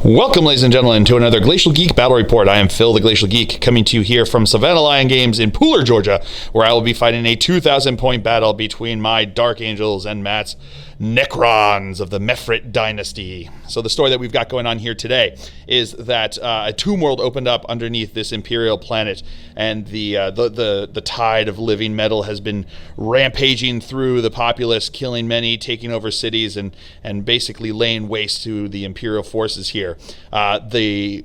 Welcome, ladies and gentlemen, to another Glacial Geek Battle Report. I am Phil, the Glacial Geek, coming to you here from Savannah Lion Games in Pooler, Georgia, where I will be fighting a 2,000-point battle between my Dark Angels and Matt's Necrons of the Mefrit Dynasty. So the story that we've got going on here today is that a Tombworld opened up underneath this Imperial planet, and the tide of living metal has been rampaging through the populace, killing many, taking over cities, and basically laying waste to the Imperial forces here. The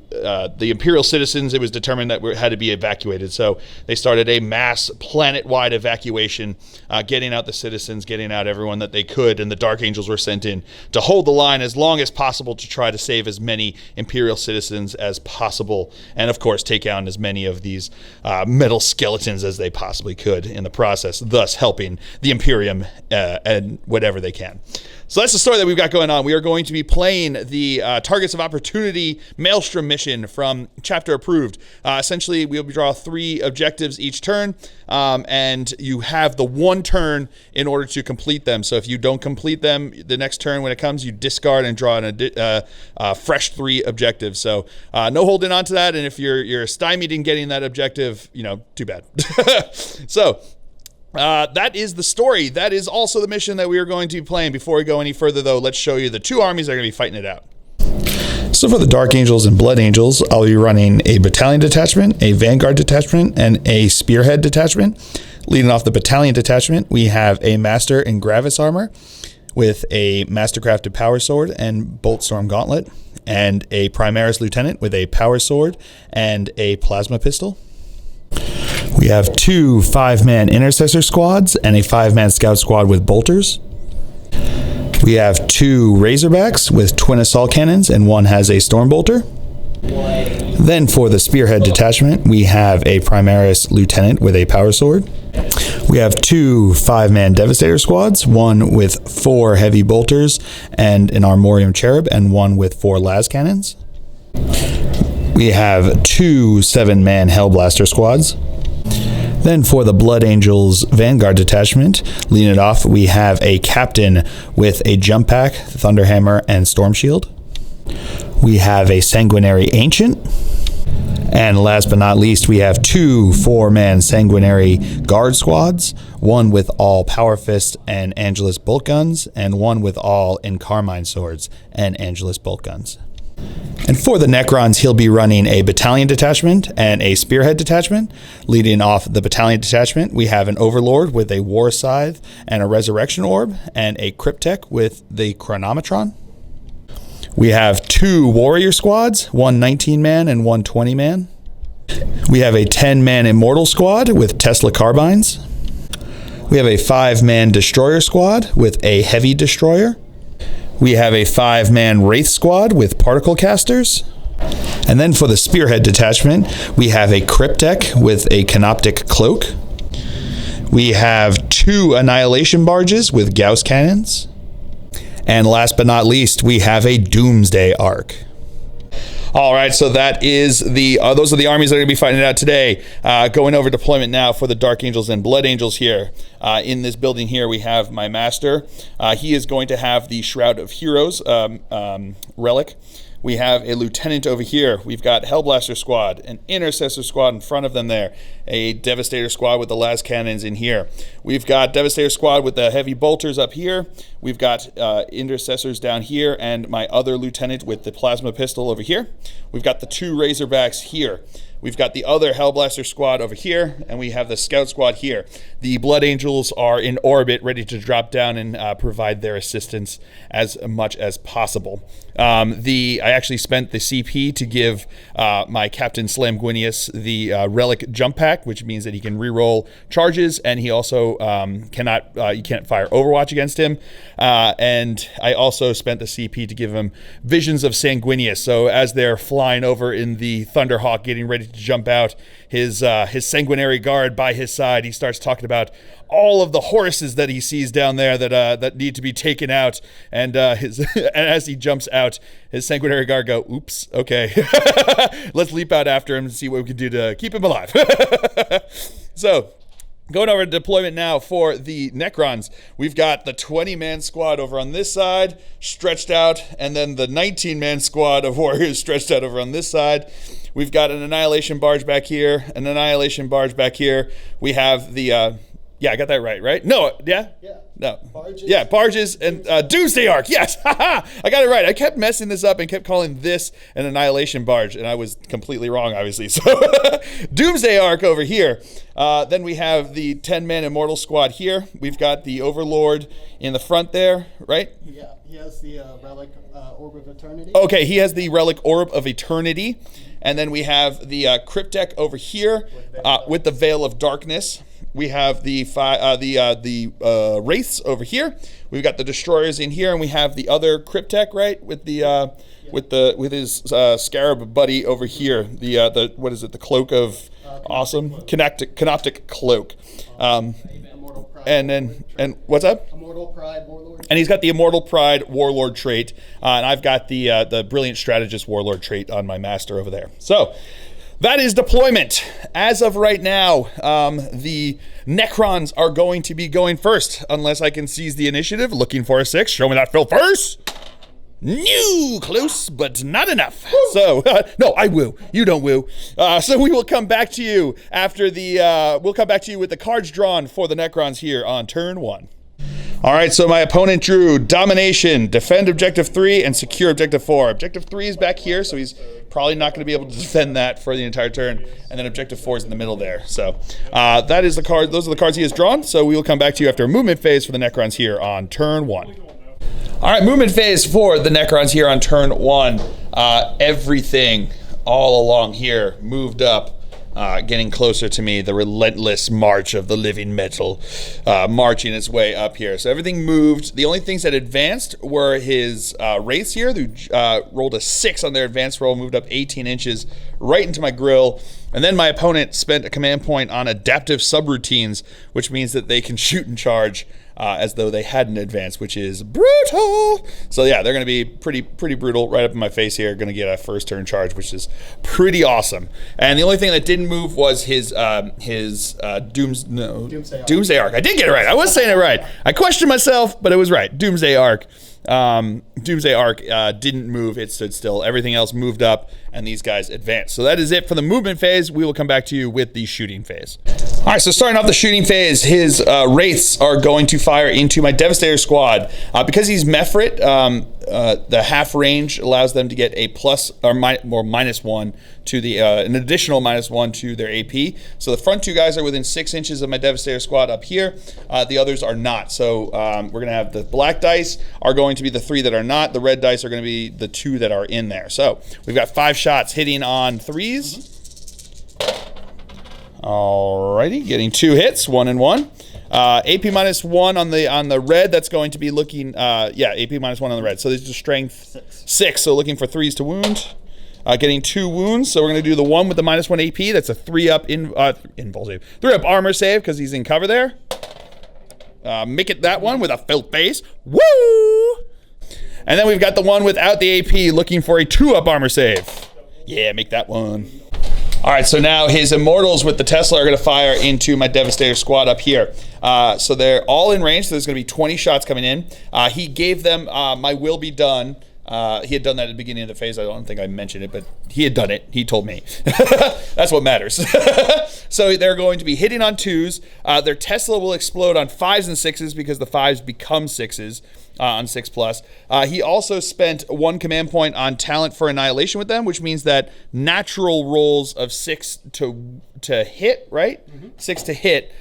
Imperial citizens, it was determined that had to be evacuated, so they started a mass planet-wide evacuation, getting out the citizens, getting out everyone that they could, and the Dark Angels were sent in to hold the line as long as possible to try to save as many Imperial citizens as possible, and of course take down as many of these metal skeletons as they possibly could in the process, thus helping the Imperium and whatever they can. So that's the story that we've got going on. We are going to be playing the Targets of Opportunity Maelstrom mission from Chapter Approved. Essentially, we'll draw 3 objectives each turn, and you have the 1 turn in order to complete them. So if you don't complete them the next turn when it comes, you discard and draw a fresh 3 objectives. So no holding on to that, and if you're stymied in getting that objective, too bad. So that is the story. That is also the mission that we are going to be playing. Before we go any further, though, let's show you the 2 armies that are going to be fighting it out. So for the Dark Angels and Blood Angels, I'll be running a Battalion Detachment, a Vanguard Detachment, and a Spearhead Detachment. Leading off the Battalion Detachment, we have a Master in Gravis Armor with a Mastercrafted Power Sword and Boltstorm Gauntlet, and a Primaris Lieutenant with a Power Sword and a Plasma Pistol. We have 2 5-man Intercessor Squads and a 5-man Scout Squad with Bolters. We have 2 Razorbacks with twin assault cannons, and one has a Stormbolter. Then for the Spearhead Detachment, we have a Primaris Lieutenant with a Power Sword. We have 2 5-man Devastator Squads, one with 4 Heavy Bolters and an Armorium Cherub, and one with 4 Las Cannons. We have 2 7-man Hellblaster Squads. Then for the Blood Angels Vanguard Detachment, leading it off, we have a Captain with a Jump Pack, Thunderhammer, and Storm Shield. We have a Sanguinary Ancient. And last but not least, we have 2 4-man Sanguinary Guard Squads, one with all Power Fist and Angelus Bolt Guns, and one with all Encarmine Swords and Angelus Bolt Guns. And for the Necrons, he'll be running a Battalion Detachment and a Spearhead Detachment. Leading off the Battalion Detachment, we have an Overlord with a War Scythe and a Resurrection Orb, and a Cryptek with the Chronometron. We have 2 Warrior Squads, one 19-man and one 20-man. We have a 10-man Immortal Squad with Tesla Carbines. We have a 5-man Destroyer Squad with a Heavy Destroyer. We have a 5-man Wraith Squad with Particle Casters. And then for the Spearhead Detachment, we have a Cryptek with a Canoptic Cloak. We have 2 Annihilation Barges with Gauss Cannons. And last but not least, we have a Doomsday Arc. All right, so that is those are the armies that are going to be fighting it out today. Going over deployment now for the Dark Angels and Blood Angels here. In this building here, we have my Master. He is going to have the Shroud of Heroes relic. We have a Lieutenant over here. We've got Hellblaster Squad, an Intercessor Squad in front of them there, a Devastator Squad with the Las Cannons in here. We've got Devastator Squad with the Heavy Bolters up here. We've got Intercessors down here, and my other Lieutenant with the Plasma Pistol over here. We've got the 2 Razorbacks here. We've got the other Hellblaster Squad over here, and we have the Scout Squad here. The Blood Angels are in orbit, ready to drop down and provide their assistance as much as possible. I actually spent the CP to give my Captain Sanguinious the Relic Jump Pack, which means that he can reroll charges, and he also you can't fire Overwatch against him. And I also spent the CP to give him Visions of Sanguinious. So as they're flying over in the Thunderhawk, getting ready to jump out, his sanguinary guard by his side, he starts talking about all of the horses that he sees down there that need to be taken out, and and as he jumps out, his sanguinary guard go, "Oops, okay, let's leap out after him and see what we can do to keep him alive." So Going over to deployment now for the Necrons. We've got the 20-man squad over on this side, stretched out, and then the 19-man squad of warriors stretched out over on this side. We've got an Annihilation Barge back here, an Annihilation Barge back here. We have the, yeah, I got that right? No, yeah? Yeah. No. Barges. Yeah, barges and Doomsday Ark. Yes, I got it right. I kept messing this up and kept calling this an Annihilation Barge, and I was completely wrong, obviously. So, Doomsday Ark over here. Then we have the 10-man Immortal Squad here. We've got the Overlord in the front there, right? Yeah, he has the Relic Orb of Eternity. Okay, he has the Relic Orb of Eternity. And then we have the Cryptek over here with the Veil of Darkness. We have the Wraiths over here. We've got the Destroyers in here, and we have the other Cryptek, right, with the with his Scarab buddy over here. The what is it? The Cloak of Awesome, Canoptic Cloak. And what's up? Immortal Pride Warlord. And he's got the Immortal Pride Warlord trait, and I've got the Brilliant Strategist Warlord trait on my master over there. So that is deployment. As of right now, the Necrons are going to be going first, unless I can seize the initiative. Looking for a 6. Show me that Phil first. No, close, but not enough. Woo. So, no, I woo. You don't woo. So we will come back to you after the, we'll come back to you with the cards drawn for the Necrons here on turn 1. All right, so my opponent drew Domination, Defend Objective 3, and Secure Objective 4. Objective 3 is back here, so he's probably not going to be able to defend that for the entire turn. And then Objective 4 is in the middle there. So that is the card. Those are the cards he has drawn. So we will come back to you after a movement phase for the Necrons here on turn 1. All right, movement phase for the Necrons here on turn 1. Everything all along here moved up, getting closer to me. The relentless march of the living metal, marching its way up here. So everything moved. The only things that advanced were his Wraiths here, who rolled a 6 on their advanced roll, moved up 18 inches right into my grill. And then my opponent spent a command point on adaptive subroutines, which means that they can shoot and charge as though they hadn't advanced, which is brutal. So yeah, they're going to be pretty brutal right up in my face here. Going to get a first turn charge, which is pretty awesome. And the only thing that didn't move was his Doomsday Ark. I did get it right. I was saying it right. I questioned myself, but it was right. Doomsday Ark. Doomsday Ark didn't move. It stood still. Everything else moved up, and these guys advanced. So that is it for the movement phase. We will come back to you with the shooting phase. All right, so starting off the shooting phase, his Wraiths are going to fire into my Devastator squad. Because he's Mefrit, the half range allows them to get a plus or minus 1 to the an additional -1 to their AP. So the front 2 guys are within 6 inches of my Devastator squad up here. The others are not. So we're going to have the black dice are going to be the 3 that are not. The red dice are going to be the 2 that are in there. So we've got 5 shots hitting on 3s. Alrighty, getting 2 hits, 1 and 1. AP -1 on the red. That's going to be looking, yeah, AP -1 on the red. So there's just strength 6. So looking for 3s to wound. Getting 2 wounds. So we're going to do the one with the -1 AP. That's a 3-up invul save. 3-up armor save because he's in cover there. Make it that one with a filth base. Woo! And then we've got the one without the AP looking for a 2-up armor save. Yeah, make that one. All right, so now his Immortals with the Tesla are going to fire into my Devastator squad up here. So they're all in range, so there's going to be 20 shots coming in. He gave them my will be done. He had done that at the beginning of the phase. I don't think I mentioned it, but he had done it. He told me. That's what matters. So they're going to be hitting on 2s. Their Tesla will explode on 5s and 6s because the 5s become 6s. On 6+. He also spent 1 command point on talent for annihilation with them, which means that natural rolls of 6 to hit, right? 6 to hit,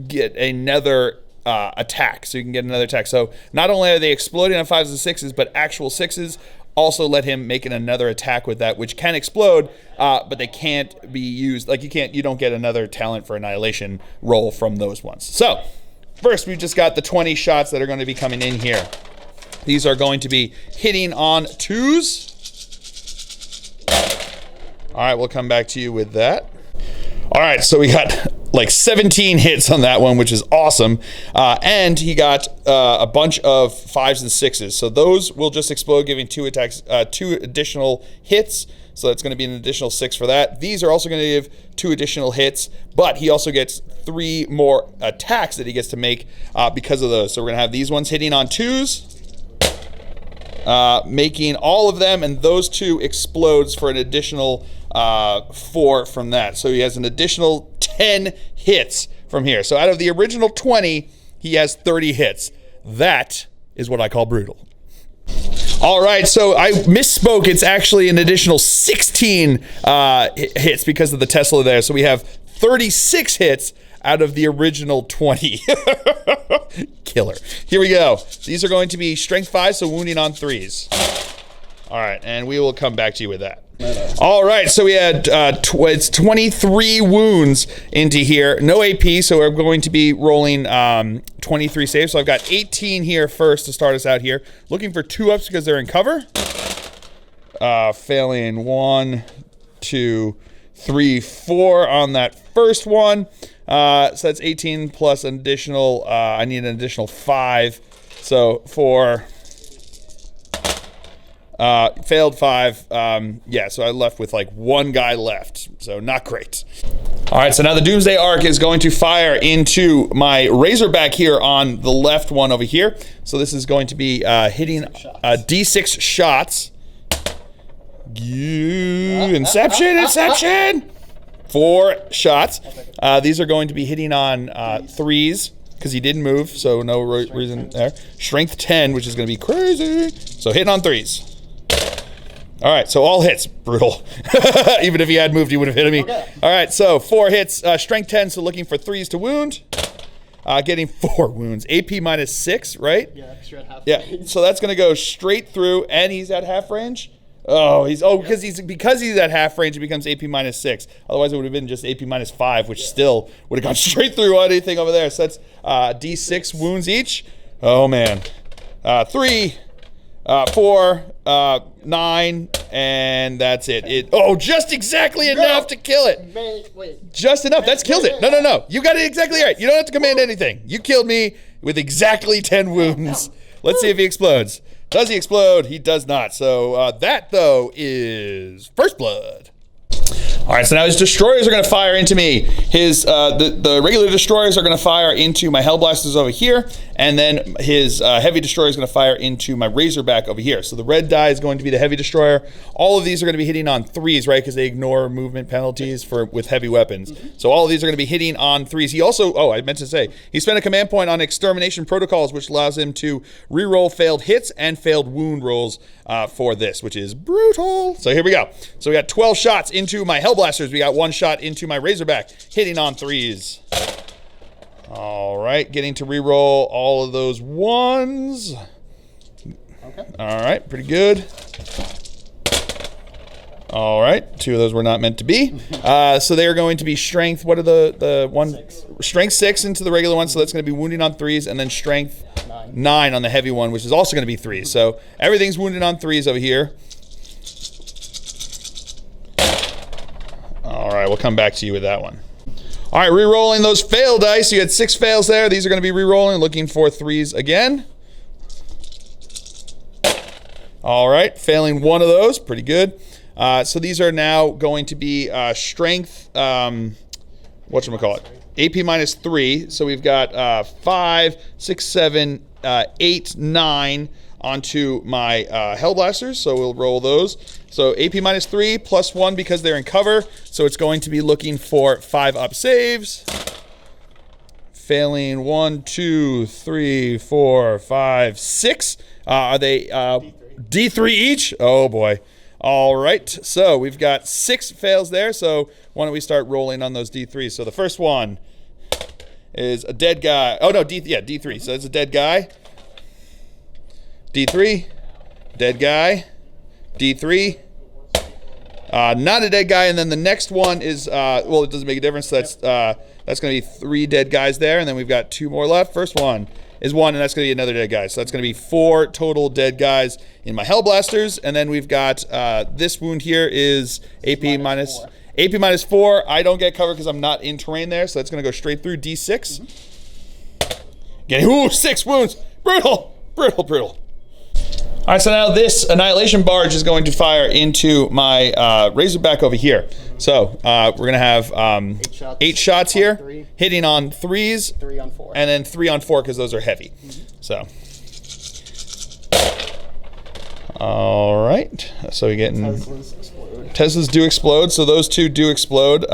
get another attack. So you can get another attack. So not only are they exploding on 5s and 6s, but actual 6s also let him make another attack with that, which can explode, but they can't be used. Like you don't get another talent for annihilation roll from those ones. So first, we've just got the 20 shots that are going to be coming in here. These are going to be hitting on 2s. All right, we'll come back to you with that. All right, so we got like 17 hits on that one, which is awesome. And he got a bunch of 5s and 6s. So those will just explode, giving 2 attacks, 2 additional hits. so that's going to be an additional 6 for that. These are also going to give 2 additional hits, but he also gets 3 more attacks that he gets to make because of those. So we're going to have these ones hitting on 2s, making all of them, and those 2 explodes for an additional 4 from that. So he has an additional 10 hits from here. So out of the original 20, he has 30 hits. That is what I call brutal. All right, so I misspoke. It's actually an additional 16 hits because of the Tesla there. So we have 36 hits out of the original 20. Killer. Here we go. These are going to be strength 5, so wounding on 3s. All right, and we will come back to you with that. All right, so we had it's 23 wounds into here. No AP, so we're going to be rolling 23 saves. So I've got 18 here first to start us out here. Looking for 2-ups because they're in cover. Failing 1, 2, 3, 4 on that first one. So that's 18 plus an additional, I need an additional 5. So 4. Failed 5. Yeah, so I left with like 1 guy left. So not great. All right, so now the Doomsday Arc is going to fire into my Razorback here on the left one over here. So this is going to be hitting D6 shots. Inception! 4 shots. These are going to be hitting on 3s because he didn't move, so no reason there. Strength 10, which is going to be crazy. So hitting on 3s. All right, so all hits. Brutal. Even if he had moved, he would have hit me. Okay. All right, so 4 hits. Strength 10, so looking for 3s to wound. Getting 4 wounds. AP minus 6, right? Yeah, extra at half yeah. range. So that's going to go straight through, and he's at half range. Because he's at half range, it becomes AP minus 6. Otherwise, it would have been just AP minus 5, which still would have gone straight through anything over there. So that's D6 wounds each. Oh man, 3, 4, 9, and that's it. Just exactly enough to kill it. Wait. Just enough. That's killed it. No. You got it exactly right. You don't have to command anything. You killed me with exactly 10 wounds. Let's see if he explodes. Does he explode? He does not. So that, though, is First Blood. All right, so now his destroyers are going to fire into me. The regular destroyers are going to fire into my Hellblasters over here, and then his heavy destroyer is going to fire into my Razorback over here. So the red die is going to be the heavy destroyer. All of these are going to be hitting on 3s, right? Because they ignore movement penalties with heavy weapons. So all of these are going to be hitting on 3s. He also, I meant to say, he spent a command point on Extermination Protocols, which allows him to reroll failed hits and failed wound rolls for this, which is brutal. So here we go. So we got 12 shots into my Hellblasters. We got 1 shot into my Razorback, hitting on 3s. All right, getting to reroll all of those 1s. Okay. All right, pretty good. All right, 2 of those were not meant to be. So they are going to be strength. What are the one? 6. Strength 6 into the regular one, so that's going to be wounding on 3s, and then strength 9 on the heavy one, which is also going to be 3s. So everything's wounded on 3s over here. All right, we'll come back to you with that one. All right, re-rolling those fail dice. You had 6 fails there. These are going to be re-rolling, looking for 3s again. All right, failing 1 of those. Pretty good. So these are now going to be strength, whatchamacallit? AP minus 3. So we've got 5, 6, 7, 8, 9 onto my Hellblasters. So we'll roll those. So AP minus 3 plus 1 because they're in cover. So it's going to be looking for 5-up saves. Failing 1, 2, 3, 4, 5, 6. Are they D3 each? Oh boy. All right, so we've got 6 fails there, so why don't we start rolling on those D3s. So the first one is a dead guy. Oh no, D3, so it's a dead guy. D3, dead guy, D3, not a dead guy, and then the next one is, well, it doesn't make a difference, so that's going to be 3 dead guys there, and then we've got 2 more left. First one is 1, and that's going to be another dead guy. So that's going to be 4 total dead guys in my Hellblasters. And then we've got this wound here is AP minus 4. I don't get cover because I'm not in terrain there, so that's going to go straight through D6. Getting 6 wounds. Brutal. All right, so now this Annihilation Barge is going to fire into my Razorback over here. So we're going to have 8 shots here, 3. hitting on 3s, 3 on 4. and then 3 on 4 because those are heavy. So, all right. So we're getting Teslas explode. Teslas do explode, so those 2 do explode.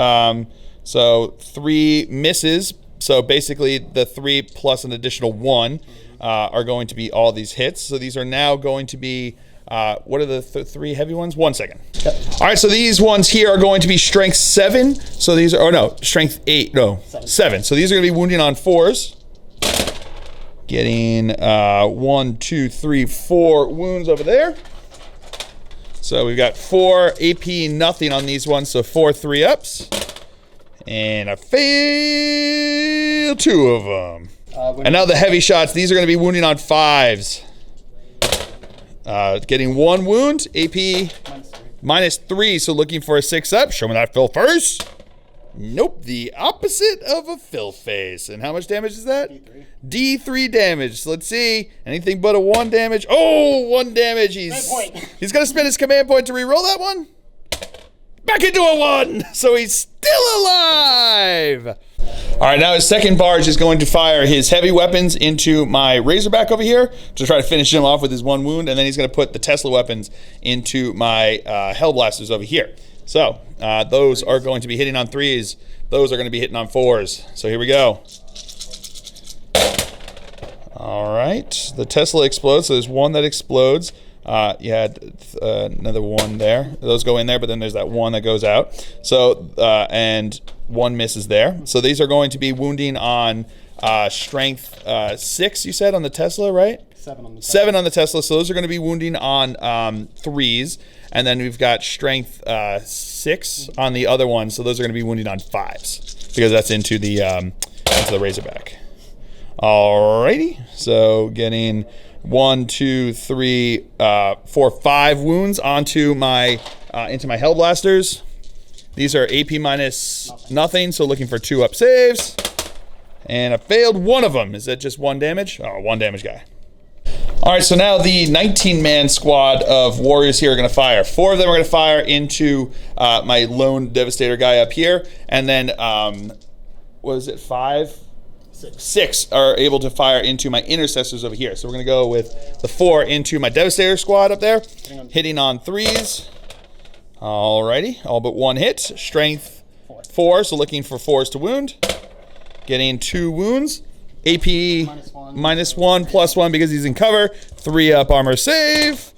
So 3 misses. So basically, the 3 plus an additional 1 are going to be all these hits. So these are now going to be, what are the 3 heavy ones? 1 second. Yep. All right, so these ones here are going to be strength 7. So these are, oh no, strength 8, no, 7. So these are going to be wounding on 4s. Getting 1, 2, 3, 4 wounds over there. So we've got 4 AP nothing on these ones, so 4 3-ups. And I failed 2 of them. And now the heavy shots, these are going to be wounding on 5s. Getting 1 wound, AP -3, so looking for a 6-up. Show me that fill first. Nope, the opposite of a fill face. And how much damage is that? D3. D3 damage. So let's see. Anything but a 1 damage. Oh, 1 damage. He's going to spend his command point to reroll that one. Back into a 1. So he's still alive. All right, now his second barge is going to fire his heavy weapons into my Razorback over here to try to finish him off with his 1 wound. And then he's going to put the Tesla weapons into my Hellblasters over here. So those are going to be hitting on 3s. Those are going to be hitting on 4s. So here we go. All right. The Tesla explodes. So there's 1 that explodes. You had another 1 there. Those go in there, but then there's that 1 that goes out. So, and 1 misses there. So these are going to be wounding on strength 6, you said, on the Tesla, right? 7 on the Tesla. 7 on the Tesla. So those are going to be wounding on 3s. And then we've got strength 6 on the other one. So those are going to be wounding on 5s because that's into the Razorback. Alrighty. So getting 1, 2, 3, 4, 5 wounds onto my into my Hellblasters. These are AP minus nothing, so looking for 2-up saves. And I failed 1 of them. Is that just 1 damage? Oh, 1 damage guy. All right, so now the 19-man squad of warriors here are going to fire. 4 of them are going to fire into my lone Devastator guy up here, and then what is it? 5. 6 are able to fire into my intercessors over here. So we're going to go with the 4 into my Devastator squad up there, hitting on 3s. Alrighty, all but 1 hit. Strength 4, so looking for 4s to wound. Getting 2 wounds. AP -1 +1 because he's in cover. 3-up armor save.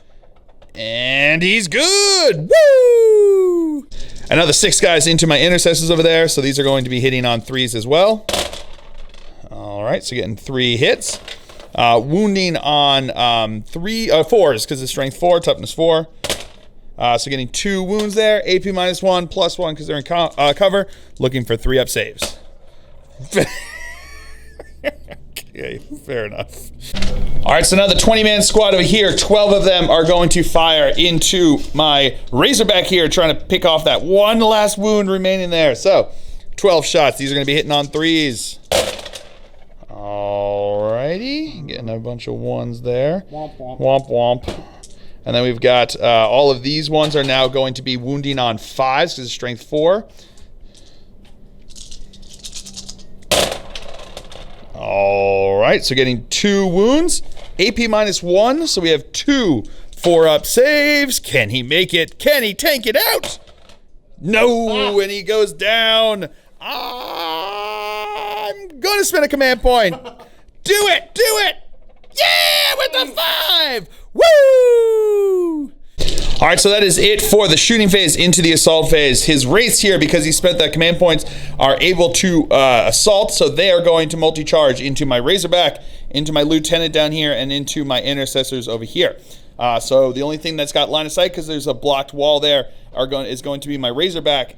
And he's good! Woo! Another 6 guys into my intercessors over there. So these are going to be hitting on 3s as well. All right, so getting 3 hits. Wounding on 4s because it's strength 4, toughness 4. So getting 2 wounds there. AP -1 +1 because they're in cover. Looking for 3-up saves. Okay, fair enough. All right, so now the 20-man squad over here, 12 of them are going to fire into my Razorback here, trying to pick off that 1 last wound remaining there. So 12 shots. These are going to be hitting on 3s. Alrighty, getting a bunch of 1s there. Womp womp. Womp womp. And then we've got all of these ones are now going to be wounding on 5s because it's strength 4. All right, so getting 2 wounds. AP -1, so we have 2 4-up saves. Can he make it? Can he tank it out? No, and he goes down. I'm going to spend a command point. Do it, do it. Yeah, with the 5. Woo! All right, so that is it for the shooting phase into the assault phase. His wraiths here, because he spent that command points, are able to assault, so they are going to multi-charge into my Razorback, into my Lieutenant down here, and into my intercessors over here. So the only thing that's got line of sight, because there's a blocked wall there, is going to be my Razorback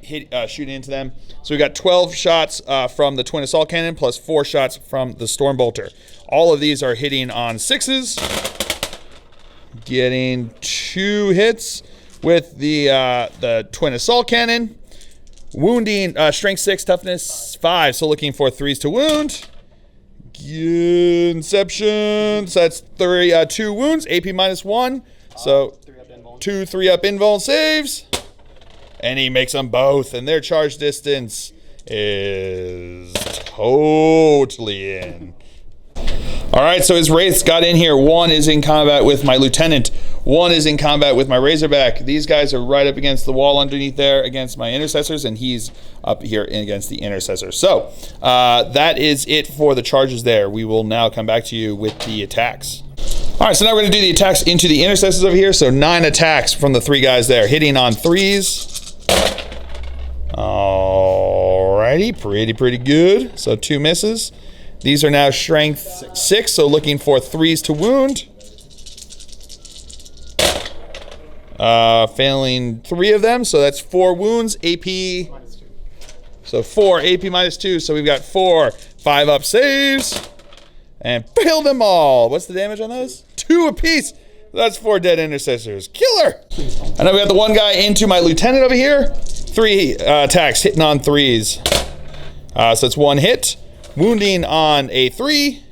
shooting into them. So we got 12 shots from the Twin Assault Cannon, plus 4 shots from the Stormbolter. All of these are hitting on 6s. Getting 2 hits with the Twin Assault Cannon. Wounding, strength 6, toughness 5, so looking for 3s to wound. Inception. So that's 2 wounds, AP -1. So 2 3-up invul saves. And he makes them both. And their charge distance is totally in. All right, so his wraiths got in here. 1 is in combat with my lieutenant. 1 is in combat with my Razorback. These guys are right up against the wall underneath there against my intercessors, and he's up here against the intercessor. So that is it for the charges there. We will now come back to you with the attacks. All right, so now we're going to do the attacks into the intercessors over here. So 9 attacks from the 3 guys there, hitting on 3s. Alrighty, pretty good. So 2 misses. These are now strength 6, so looking for 3s to wound. Failing 3 of them, so that's 4 wounds. AP. So 4 AP -2, so we've got 4 5-up saves. And failed them all. What's the damage on those? 2 apiece. That's 4 dead intercessors. Killer! And then we got the 1 guy into my lieutenant over here. 3 attacks hitting on 3s. So it's 1 hit. Wounding on a 3.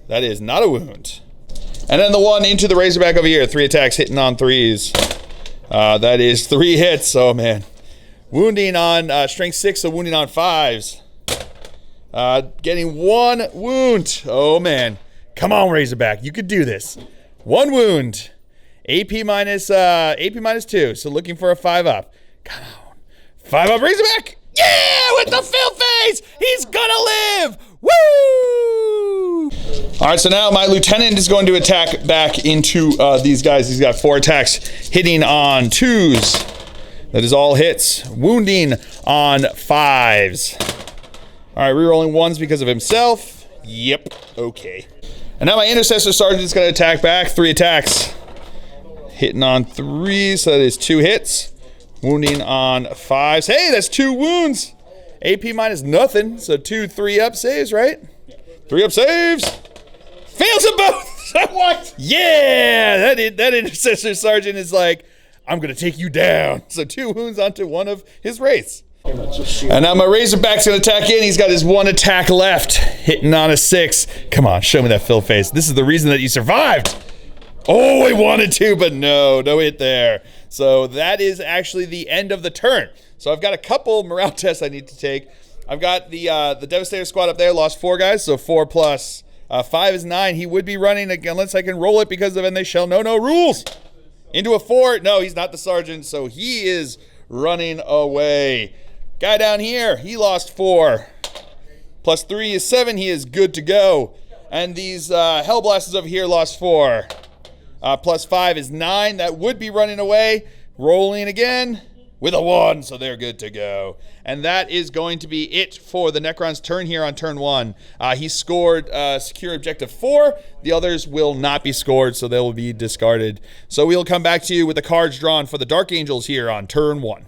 That is not a wound. And then the 1 into the Razorback over here. 3 attacks hitting on 3s. That is 3 hits. Oh, man. Wounding on strength 6, so wounding on 5s. Getting 1 wound. Oh, man. Come on, Razorback. You could do this. 1 wound. AP -2. So looking for a 5-up. Come on. 5-up Razorback. Yeah, with the fill face. He's gonna live. Woo! All right, so now my lieutenant is going to attack back into these guys. He's got 4 attacks hitting on 2s. That is all hits. Wounding on 5s. All right, rerolling 1s because of himself. Yep, okay. And now my intercessor sergeant is going to attack back. 3 attacks. Hitting on 3s, so that is 2 hits. Wounding on 5s. Hey, that's 2 wounds. AP -0, so 2 3-up saves, right? 3-up saves. Fails them both. What? Yeah, that intercessor sergeant is like, I'm going to take you down. So 2 wounds onto 1 of his wraiths. And now my Razorback's going to attack in. He's got his 1 attack left. Hitting on a 6. Come on, show me that fill face. This is the reason that you survived. Oh, I wanted to, but no hit there. So that is actually the end of the turn. So I've got a couple morale tests I need to take. I've got the Devastator squad up there, lost 4 guys, so 4 plus 5 is 9. He would be running unless I can roll it because of and they shall know no rules. Into a 4. No, he's not the sergeant, so he is running away. Guy down here, he lost 4. Plus 3 is 7. He is good to go. And these Hellblasters over here lost 4. Plus 5 is 9. That would be running away. Rolling again with a 1, so they're good to go. And that is going to be it for the Necron's turn here on turn 1. He scored secure objective 4. The others will not be scored, so they will be discarded. So we'll come back to you with the cards drawn for the Dark Angels here on turn 1.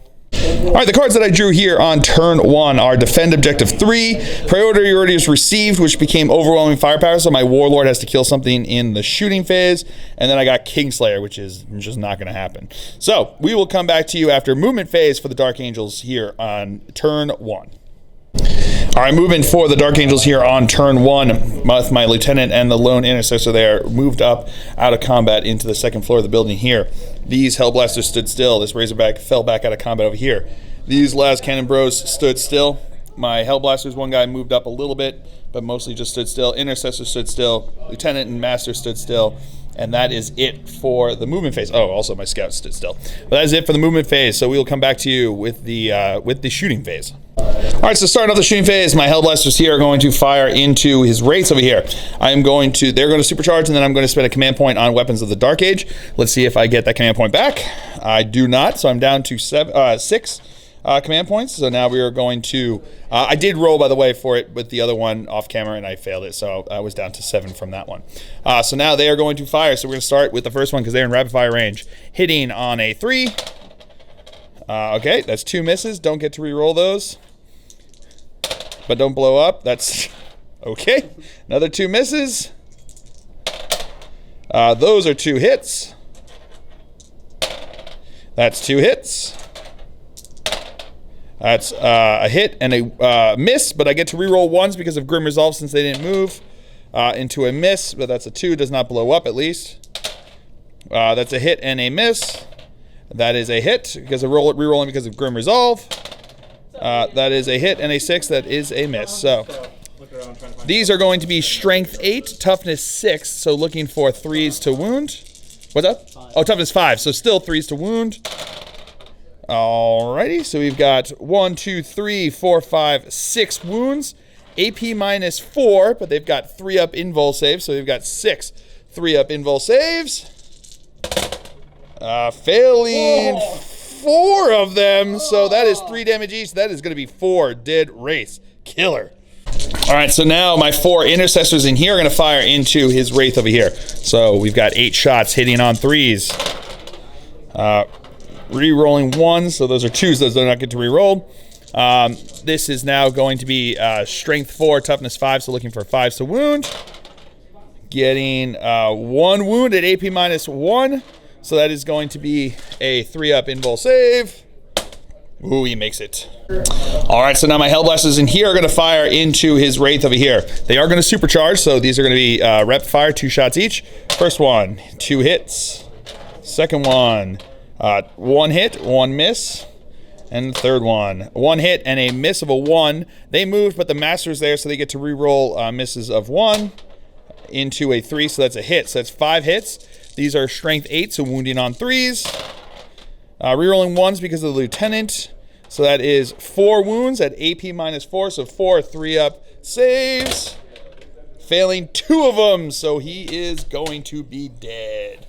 All right, the cards that I drew here on turn 1 are Defend Objective 3, Priority is received, which became Overwhelming Firepower, so my Warlord has to kill something in the shooting phase, and then I got Kingslayer, which is just not going to happen. So we will come back to you after movement phase for the Dark Angels here on turn 1. All right, moving for the Dark Angels here on turn 1. My lieutenant and the lone intercessor there moved up out of combat into the 2nd floor of the building here. These Hellblasters stood still. This Razorback fell back out of combat over here. These Las Cannon Bros stood still. My Hellblasters, 1 guy moved up a little bit, but mostly just stood still. Intercessor stood still. Lieutenant and Master stood still. And that is it for the movement phase. Oh, also my scouts stood still. But that is it for the movement phase. So we will come back to you with the shooting phase. All right, so starting off the shooting phase, my Hellblasters here are going to fire into his wraiths over here. They're going to supercharge, and then I'm going to spend a command point on Weapons of the Dark Age. Let's see if I get that command point back. I do not, so I'm down to 6 command points. So now we are going to, I did roll, by the way, for it with the other one off camera, and I failed it, so I was down to 7 from that one. So now they are going to fire, so we're going to start with the first one because they're in rapid fire range. Hitting on a 3. Okay, that's 2 misses. Don't get to re-roll those. But don't blow up. That's okay. Another 2 misses. Those are 2 hits. That's 2 hits. That's a hit and a miss, but I get to reroll ones because of Grim Resolve since they didn't move into a miss, but that's a 2, does not blow up at least. That's a hit and a miss. That is a hit because of rerolling because of Grim Resolve. That is a hit and a 6, that is a miss. So these are going to be Strength 8, Toughness 6, so looking for 3s to wound. What's up? Oh, Toughness 5, so still 3s to wound. Alrighty, so we've got 1, 2, 3, 4, 5, 6 wounds. AP minus 4, but they've got 3-up invul saves, so they've got 6 3-up invul saves. Failing 4 of them, so that is 3 damage each. That is going to be 4 dead race. Killer. Alright, so now my 4 intercessors in here are going to fire into his wraith over here. So we've got 8 shots hitting on 3s. Re-rolling 1s, so those are 2s, those do not get to re-roll. This is now going to be Strength 4, Toughness 5, so looking for 5s to wound. Getting 1 wound at AP minus 1, so that is going to be a 3-up invul save. Ooh, he makes it. Alright, so now my Hellblasters in here are going to fire into his Wraith over here. They are going to supercharge, so these are going to be rep fire, 2 shots each. First one, 2 hits. Second one, 1 hit, 1 miss. And the third one, 1 hit and a miss of a 1. They moved, but the Master's there, so they get to re-roll misses of 1 into a 3, so that's a hit. So that's 5 hits. These are Strength 8, so wounding on 3s. Rerolling 1s because of the Lieutenant. So that is 4 wounds at AP minus 4, so 4 3-up saves. Failing 2 of them, so he is going to be dead.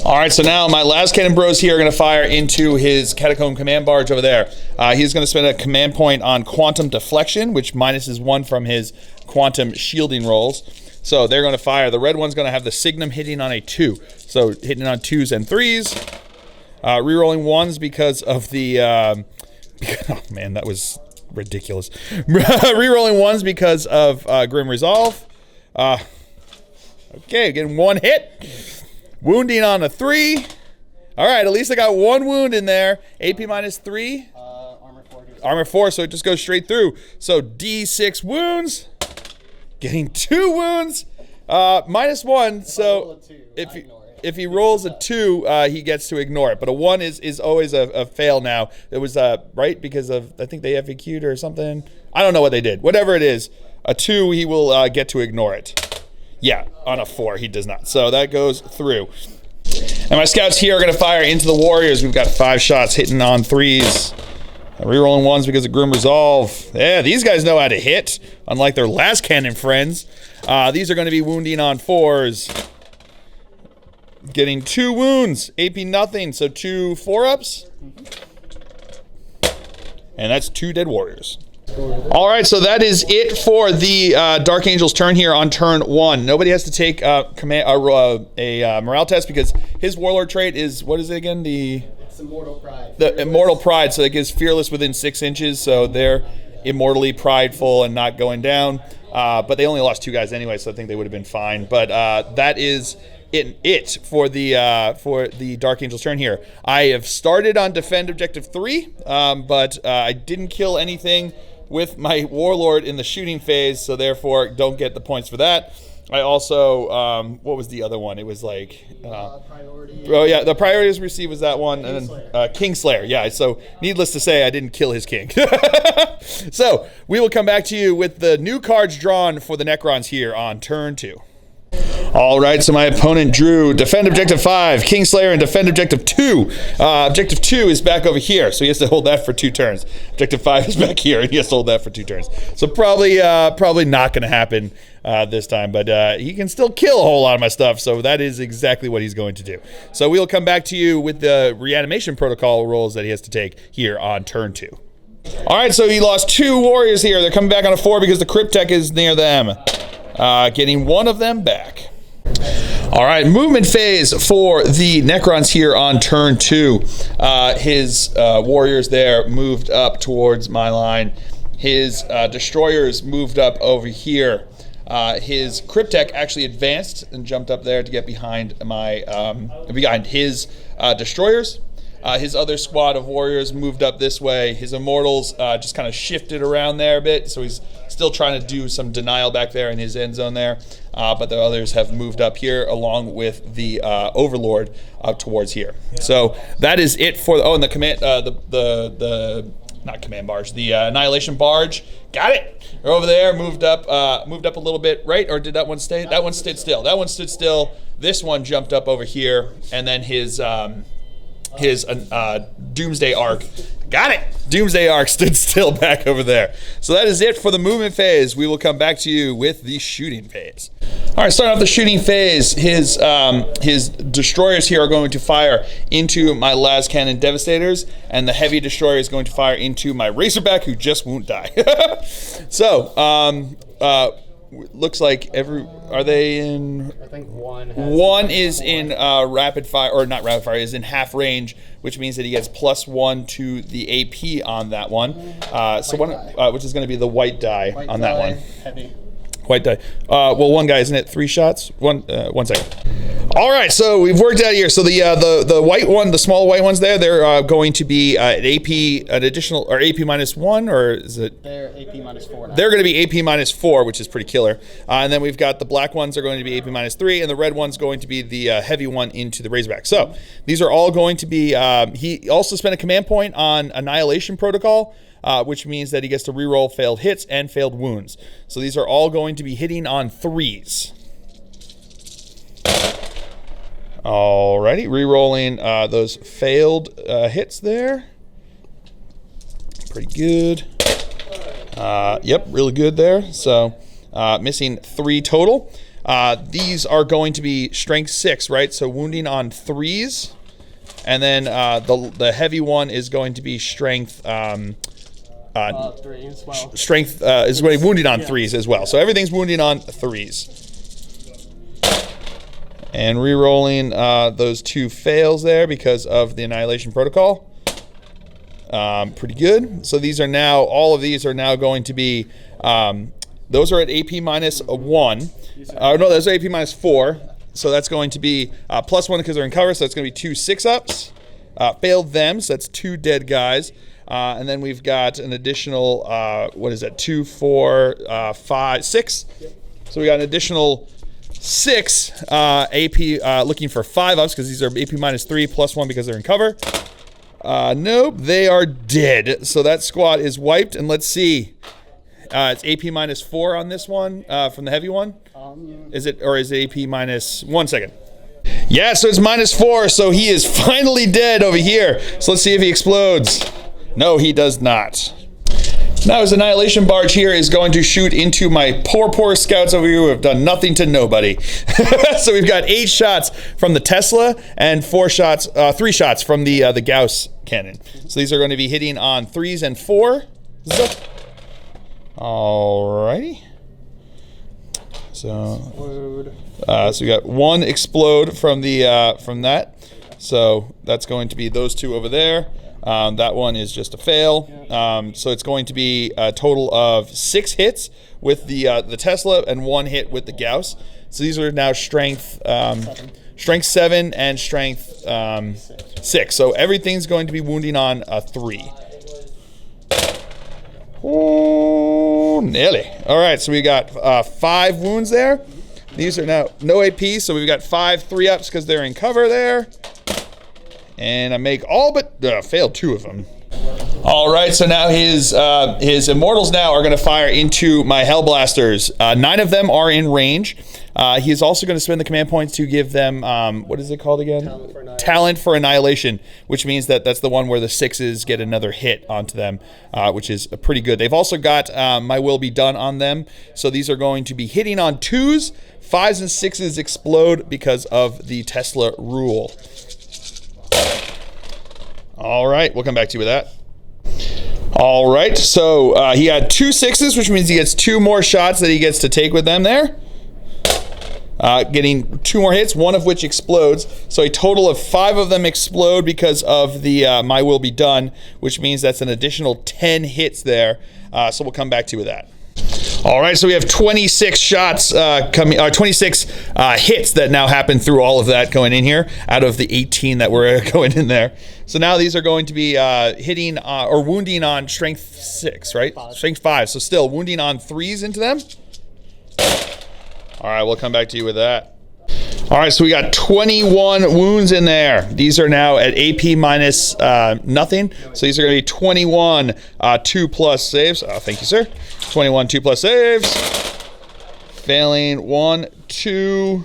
Alright, so now my last Cannon Bros here are going to fire into his Catacomb Command Barge over there. He's going to spend a command point on Quantum Deflection, which minuses 1 from his Quantum Shielding rolls. So they're going to fire. The red one's going to have the Signum hitting on a 2. So hitting on 2s and 3s. Rerolling 1s because of the... oh man, that was ridiculous. Rerolling 1s because of Grim Resolve. Okay, getting 1 hit. Wounding on a 3. Alright, at least I got 1 wound in there. AP minus 3. Armor 4, so it just goes straight through. So D6 wounds. Getting 2 wounds. Minus 1, so if he rolls a 2, he gets to ignore it. But a 1 is always a fail now. It was, right, because of, I think they FAQ'd or something. I don't know what they did. Whatever it is, a 2, he will get to ignore it. Yeah, on a 4, he does not. So that goes through. And my scouts here are going to fire into the warriors. We've got 5 shots hitting on 3s. Rerolling 1s because of Grim Resolve. Yeah, these guys know how to hit, unlike their last cannon friends. These are going to be wounding on 4s. Getting 2 wounds. AP nothing, so 2 4-ups. And that's 2 dead warriors. Alright, so that is it for the Dark Angel's turn here on turn 1. Nobody has to take a morale test because his warlord trait is, what is it again? It's Immortal Pride. The Immortal Pride, so it gives fearless within 6 inches, so they're immortally prideful and not going down. But they only lost 2 guys anyway, so I think they would have been fine. But that is it for the Dark Angel's turn here. I have started on Defend Objective 3, but I didn't kill anything with my Warlord in the shooting phase, so therefore don't get the points for that. I also, what was the other one? It was like... priority. Oh yeah, the priorities received was that one. And then Kingslayer, yeah. So needless to say, I didn't kill his king. So we will come back to you with the new cards drawn for the Necrons here on turn 2. All right, so my opponent drew Defend Objective 5, Kingslayer, and Defend Objective 2. Objective 2 is back over here, so he has to hold that for 2 turns. Objective 5 is back here, and he has to hold that for 2 turns. So probably not going to happen this time, but he can still kill a whole lot of my stuff, so that is exactly what he's going to do. So we'll come back to you with the reanimation protocol rolls that he has to take here on turn 2. All right, so he lost 2 warriors here. They're coming back on a 4 because the Cryptek is near them. Getting 1 of them back. All right, movement phase for the Necrons here on turn 2. His warriors there moved up towards my line. His destroyers moved up over here. His Cryptek actually advanced and jumped up there to get behind my behind his destroyers. His other squad of warriors moved up this way. His immortals just kind of shifted around there a bit, so he's still trying to do some denial back there in his end zone there. But the others have moved up here along with the overlord up towards here. So that is it for and the command not command barge, the annihilation barge. Got it. They're over there, moved up a little bit, right? Or did that one stay? That one stood still. That one stood still. This one jumped up over here, and then his Doomsday Arc. Got it. Doomsday Arc stood still back over there. So that is it for the movement phase. We will come back to you with the shooting phase. All right, starting off the shooting phase, his destroyers here are going to fire into my las cannon devastators, and the heavy destroyer is going to fire into my razorback, who just won't die. So looks like are they in? I think one is in rapid fire, or not rapid fire, is in half range, which means that he gets +1 to the AP on that one. So one, which is going to be the white die on that one. Heavy. White die. Well, one guy, isn't it? 3 shots. One second. All right, so we've worked out here. So the white one, the small white ones there, they're going to be an AP, an additional, or AP -1, or is it? They're AP -4 now. They're going to be AP -4, which is pretty killer. And then we've got the black ones are going to be AP -3, and the red one's going to be the heavy one into the razorback. So these are all going to be. He also spent a command point on Annihilation Protocol. Which means that he gets to reroll failed hits and failed wounds. So these are all going to be hitting on 3s. Alrighty, rerolling those failed hits there. Pretty good. Yep, really good there. So missing 3 total. These are going to be strength 6, right? So wounding on 3s. And then the heavy one is going to be strength 3 as well. Strength is going to be wounded on 3s as well. So everything's wounding on 3s. And re-rolling those 2 fails there because of the Annihilation Protocol. Pretty good. So these are now, all of these are now going to be, those are at AP -1. No, those are AP -4. So that's going to be +1 because they're in cover. So that's going to be 2 6-ups. Failed them, so that's 2 dead guys. And then we've got an additional, 2, 4, 5, 6. So we got an additional 6 AP looking for 5-ups because these are AP -3 +1 because they're in cover. Nope, they are dead. So that squad is wiped. And let's see. It's AP -4 on this one from the heavy one. Is it AP -1 second? Yeah, so it's -4. So he is finally dead over here. So let's see if he explodes. No, he does not. Now his Annihilation Barge here is going to shoot into my poor scouts over here who have done nothing to nobody. So we've got 8 shots from the Tesla and 3 shots from the Gauss cannon. So these are going to be hitting on 3s and 4. Alrighty. So we got 1 explode from that. So that's going to be those 2 over there. That one is just a fail. So it's going to be a total of 6 hits with the Tesla and 1 hit with the Gauss. So these are now strength 7 and strength 6. So everything's going to be wounding on a 3. Oh, nearly. All right, so we got 5 wounds there. These are now no AP, so we've got 5 3-ups because they're in cover there. And I make all but failed 2 of them. All right, so now his immortals now are going to fire into my Hellblasters. 9 of them are in range. He is also going to spend the command points to give them, what is it called again? Talent for Annihilation, which means that that's the one where the 6s get another hit onto them, which is pretty good. They've also got My Will Be Done on them. So these are going to be hitting on 2s. 5s and 6s explode because of the Tesla rule. All right, we'll come back to you with that. All right, so he had 2 6s, which means he gets 2 more shots that he gets to take with them there. Getting 2 more hits, 1 of which explodes. So a total of 5 of them explode because of the My Will Be Done, which means that's an additional 10 hits there. So we'll come back to you with that. All right, so we have 26 shots coming, 26 hits that now happen through all of that going in here out of the 18 that were going in there. So now these are going to be hitting or wounding on strength 6, right? Strength 5. So still wounding on 3s into them. All right, we'll come back to you with that. All right, so we got 21 wounds in there. These are now at AP minus nothing. So these are going to be 21 2+ saves. Thank you, sir. 21 2+ saves. Failing 1, 2,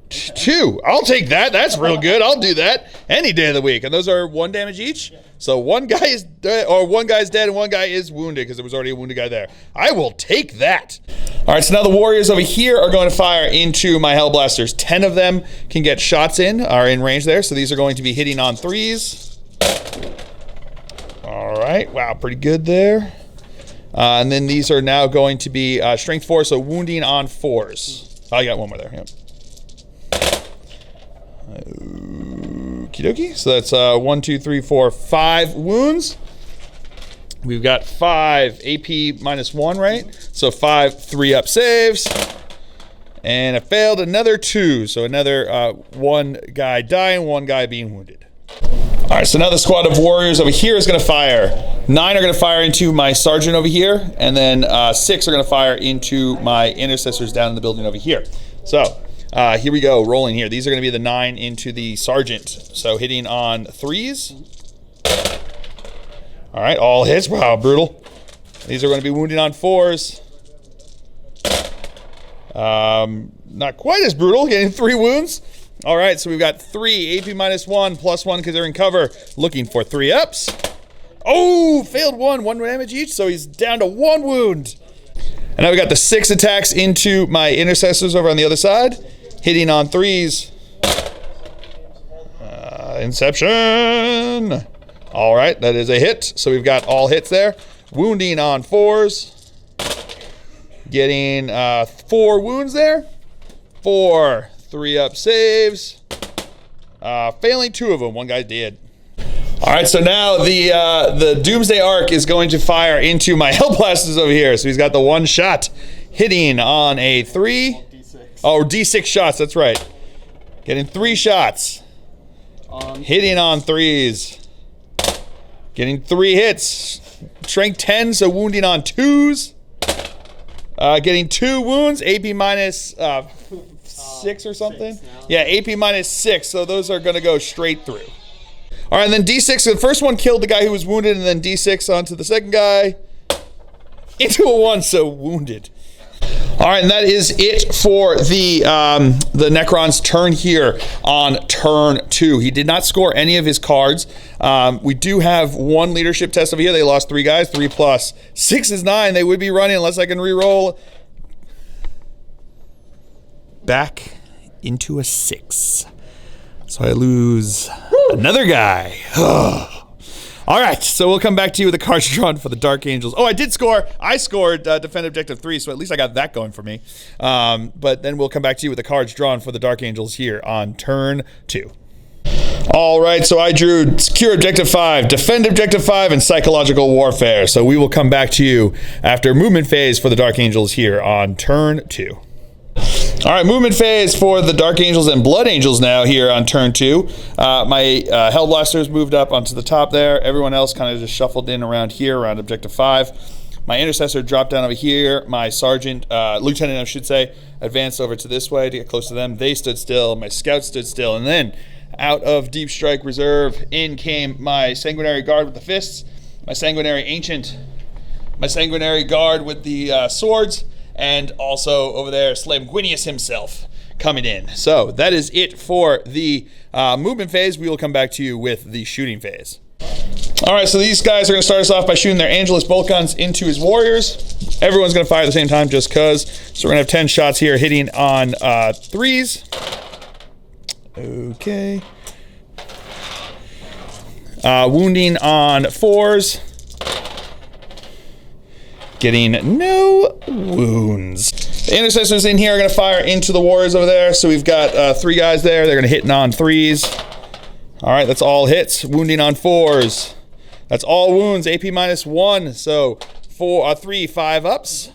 2. I'll take that. That's real good. I'll do that any day of the week. And those are 1 damage each. So one guy is dead, or one guy's dead and one guy is wounded because there was already a wounded guy there. I will take that. All right, so now the warriors over here are going to fire into my Hellblasters. 10 of them can get shots in, are in range there. So these are going to be hitting on 3s. All right, wow, pretty good there. And then these are now going to be strength 4, so wounding on 4s. I got one more there, yep. Okie dokie. So that's 1, 2, 3, 4, 5 wounds. We've got 5 AP minus 1, right? So 5 3-up saves. And I failed another 2. So another 1 guy dying, 1 guy being wounded. All right, so now the squad of warriors over here is going to fire. 9 are going to fire into my sergeant over here. And then 6 are going to fire into my intercessors down in the building over here. So here we go, rolling here. These are going to be the 9 into the sergeant. So hitting on 3s. All right, all hits. Wow, brutal. These are going to be wounding on 4s. Not quite as brutal, getting 3 wounds. All right, so we've got 3 AP minus 1 plus 1 because they're in cover. Looking for 3-ups. Oh, failed 1 damage each, so he's down to 1 wound. And now we got the 6 attacks into my intercessors over on the other side. Hitting on 3s. Inception. All right, that is a hit. So we've got all hits there. Wounding on 4s. Getting 4 wounds there. 4 3-up saves. Failing 2 of them. 1 guy dead. All right, so now the Doomsday Arc is going to fire into my Hellblasters over here. So he's got the 1 shot hitting on a 3. Oh, D6 shots, that's right. Getting 3 shots. Hitting on 3s. Getting 3 hits. Strength 10, so wounding on 2s. Getting 2 wounds, AP minus 6 or something. 6 yeah, AP minus 6, so those are going to go straight through. All right, and then D6, the first one killed the guy who was wounded, and then D6 onto the second guy. Into a 1, so wounded. All right, and that is it for the Necron's turn here on turn 2. He did not score any of his cards. We do have 1 leadership test over here. They lost 3 guys, 3 plus 6 is 9. They would be running unless I can re-roll. Back into a 6. So I lose another guy. All right, so we'll come back to you with the cards drawn for the Dark Angels. Oh, I did score. I scored Defend Objective 3, so at least I got that going for me. But then we'll come back to you with the cards drawn for the Dark Angels here on turn 2. All right, so I drew Secure Objective 5, Defend Objective 5, and Psychological Warfare. So we will come back to you after movement phase for the Dark Angels here on turn 2. All right, movement phase for the Dark Angels and Blood Angels now here on turn 2. My Hellblasters moved up onto the top there. Everyone else kind of just shuffled in around here, around Objective 5. My Intercessor dropped down over here. My Sergeant, Lieutenant I should say, advanced over to this way to get close to them. They stood still. My Scouts stood still. And then out of Deep Strike Reserve, in came my Sanguinary Guard with the fists, my Sanguinary Ancient, my Sanguinary Guard with the swords, and also over there, Sanguinious himself coming in. So that is it for the movement phase. We will come back to you with the shooting phase. All right, so these guys are going to start us off by shooting their Angelus bolt guns into his warriors. Everyone's going to fire at the same time just because. So we're going to have 10 shots here hitting on 3s. Okay. Wounding on 4s. Getting no wounds. The intercessors in here are going to fire into the warriors over there. So we've got 3 guys there. They're going to hit on 3s. All right, that's all hits. Wounding on 4s. That's all wounds. AP minus 1. So 3 5-ups.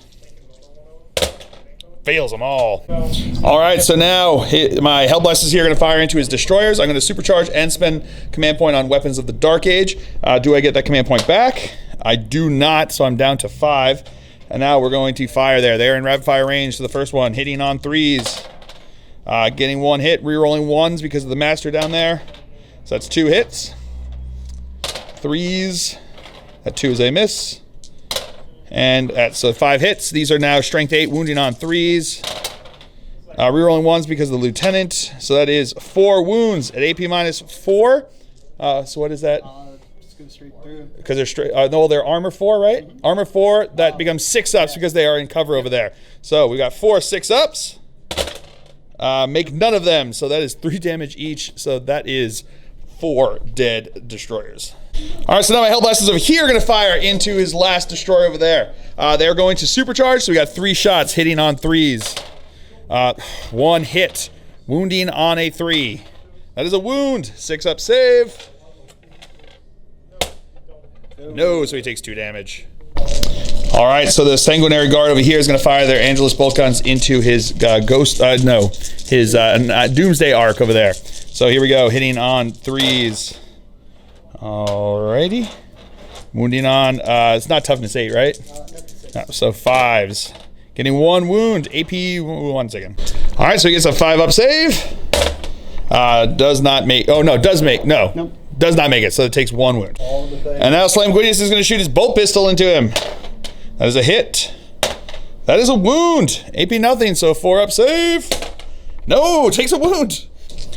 fails them all. All right, so now my Hellblasters here are going to fire into his destroyers. I'm going to supercharge and spend command point on Weapons of the Dark Age. Do I get that command point back? I do not, so I'm down to 5. And now we're going to fire there. They're in rapid fire range to the first one, hitting on 3s. Getting 1 hit, re-rolling 1s because of the master down there. So that's 2 hits. 3s. That 2 is a miss. And so 5 hits. These are now strength 8, wounding on 3s. Rerolling 1s because of the lieutenant. So that is 4 wounds at AP minus 4. So what is that? Just go straight through. Because they're straight. No, they're armor 4, right? Mm-hmm. Armor 4. That becomes 6 ups because they are in cover over there. So we got 4 6 ups. Make none of them. So that is 3 damage each. So that is 4 dead destroyers. All right, so now my Hellblasters over here are going to fire into his last destroyer over there. They're going to supercharge, so we got 3 shots hitting on 3s. 1 hit, wounding on a 3. That is a wound. 6 up save. No, so he takes 2 damage. All right, so the Sanguinary Guard over here is going to fire their Angelus bolt guns into his Doomsday Arc over there. So here we go, hitting on 3s. Alrighty. Wounding on, it's not toughness 8, right? No, so 5s. Getting 1 wound, AP, 1 second. Alright, so he gets a 5 up save. Does not make, oh no, does make, no. Nope. Does not make it, so it takes 1 wound. And now Sanguinious is going to shoot his bolt pistol into him. That is a hit. That is a wound. AP nothing, so 4 up save. No, takes a wound.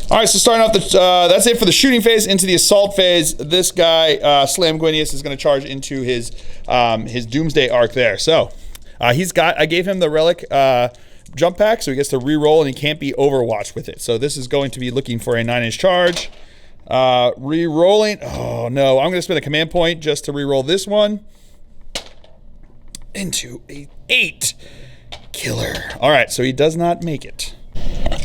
All right, so starting off that's it for the shooting phase. Into the assault phase, this guy, Sanguinious, is going to charge into his Doomsday Arc there. So I gave him the Relic jump pack, so he gets to re-roll and he can't be overwatched with it. So this is going to be looking for a 9-inch charge. Re-rolling, oh no, I'm going to spend a command point just to re-roll this one. Into a 8. Killer. All right, so he does not make it.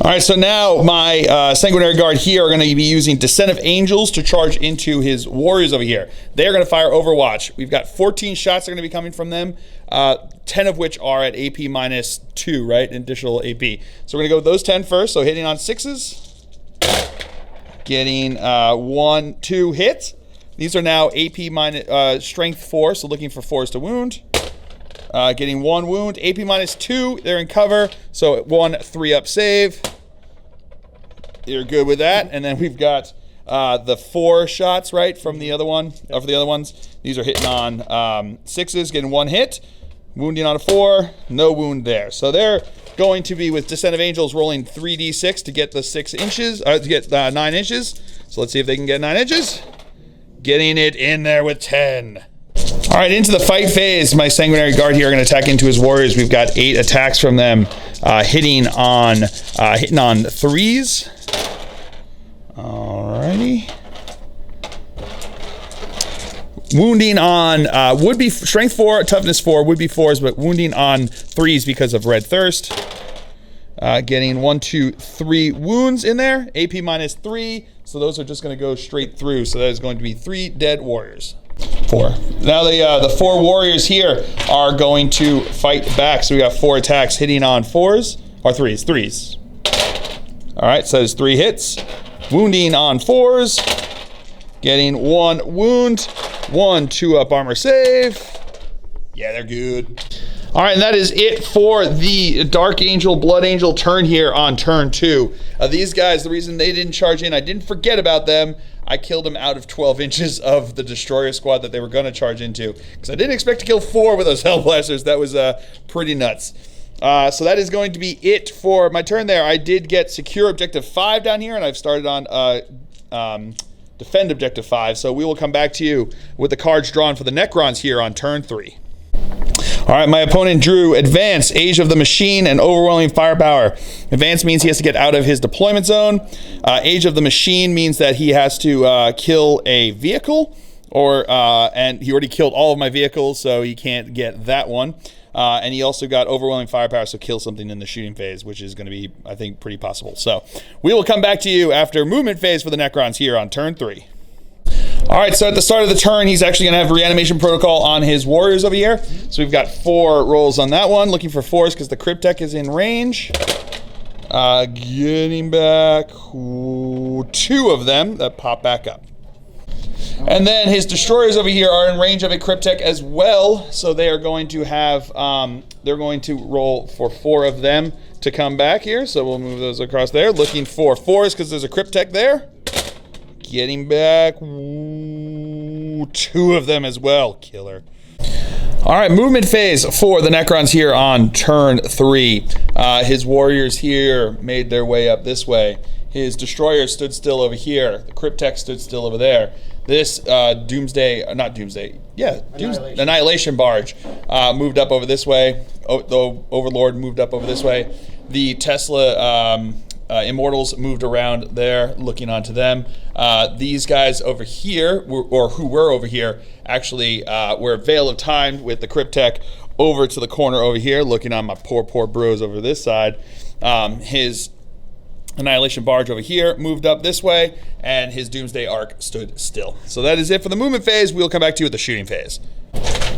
All right, so now my Sanguinary Guard here are going to be using Descent of Angels to charge into his warriors over here. They're going to fire Overwatch. We've got 14 shots that are going to be coming from them, 10 of which are at AP minus 2, right? Additional AP. So we're going to go with those 10 first. So hitting on 6s. Getting 1, 2 hits. These are now AP minus strength 4, so looking for 4s to wound. Getting 1 wound, AP minus 2, they're in cover, so 1 3 up save. You're good with that. And then we've got the 4 shots, right, from the other one, for the other ones. These are hitting on 6s, getting 1 hit, wounding on a 4, no wound there. So they're going to be with Descent of Angels rolling 3d6 to get the 6 inches, to get 9 inches. So let's see if they can get 9 inches. Getting it in there with 10. All right, into the fight phase. My Sanguinary Guard here are going to attack into his warriors. We've got 8 attacks from them, hitting on 3s. Alrighty. Wounding on would be strength 4, toughness 4, would be 4s, but wounding on 3s because of red thirst. Getting 1, 2, 3 wounds in there. AP minus 3. So those are just going to go straight through. So that is going to be 3 dead warriors. 4. Now the 4 warriors here are going to fight back. So we got 4 attacks hitting on 4s or 3s. 3s. All right, so there's 3 hits. Wounding on 4s. Getting 1 wound. 1 2 up armor save. Yeah, they're good. All right, and that is it for the Dark Angel, Blood Angel turn here on turn 2. These guys, the reason they didn't charge in, I didn't forget about them. I killed them out of 12 inches of the Destroyer squad that they were going to charge into, because I didn't expect to kill 4 with those Hellblasters. That was pretty nuts. So that is going to be it for my turn there. I did get Secure Objective 5 down here, and I've started on Defend Objective 5. So we will come back to you with the cards drawn for the Necrons here on turn 3. All right, my opponent drew Advance, Age of the Machine, and Overwhelming Firepower. Advance means he has to get out of his deployment zone. Age of the Machine means that he has to kill a vehicle, and he already killed all of my vehicles, so he can't get that one. And he also got Overwhelming Firepower, so kill something in the shooting phase, which is going to be, I think, pretty possible. So we will come back to you after movement phase for the Necrons here on turn 3. All right, so at the start of the turn, he's actually going to have reanimation protocol on his warriors over here. So we've got 4 rolls on that one. Looking for 4s because the Cryptek is in range. Getting back 2 of them that pop back up. And then his destroyers over here are in range of a Cryptek as well. So they are going to have, they're going to roll for 4 of them to come back here. So we'll move those across there. Looking for 4s because there's a Cryptek there. Getting back 2 of them as well. Killer. All right, movement phase for the Necrons here on turn 3. His warriors here made their way up this way. His destroyers stood still over here. The Cryptek stood still over there. This Annihilation barge moved up over this way. The Overlord moved up over this way. The Tesla Immortals moved around there, looking onto them. These guys over here, who were over here, actually were Veil of Time with the Cryptek over to the corner over here, looking on my poor bros over this side. His Annihilation barge over here moved up this way, and his Doomsday Ark stood still. So that is it for the movement phase. We'll come back to you with the shooting phase.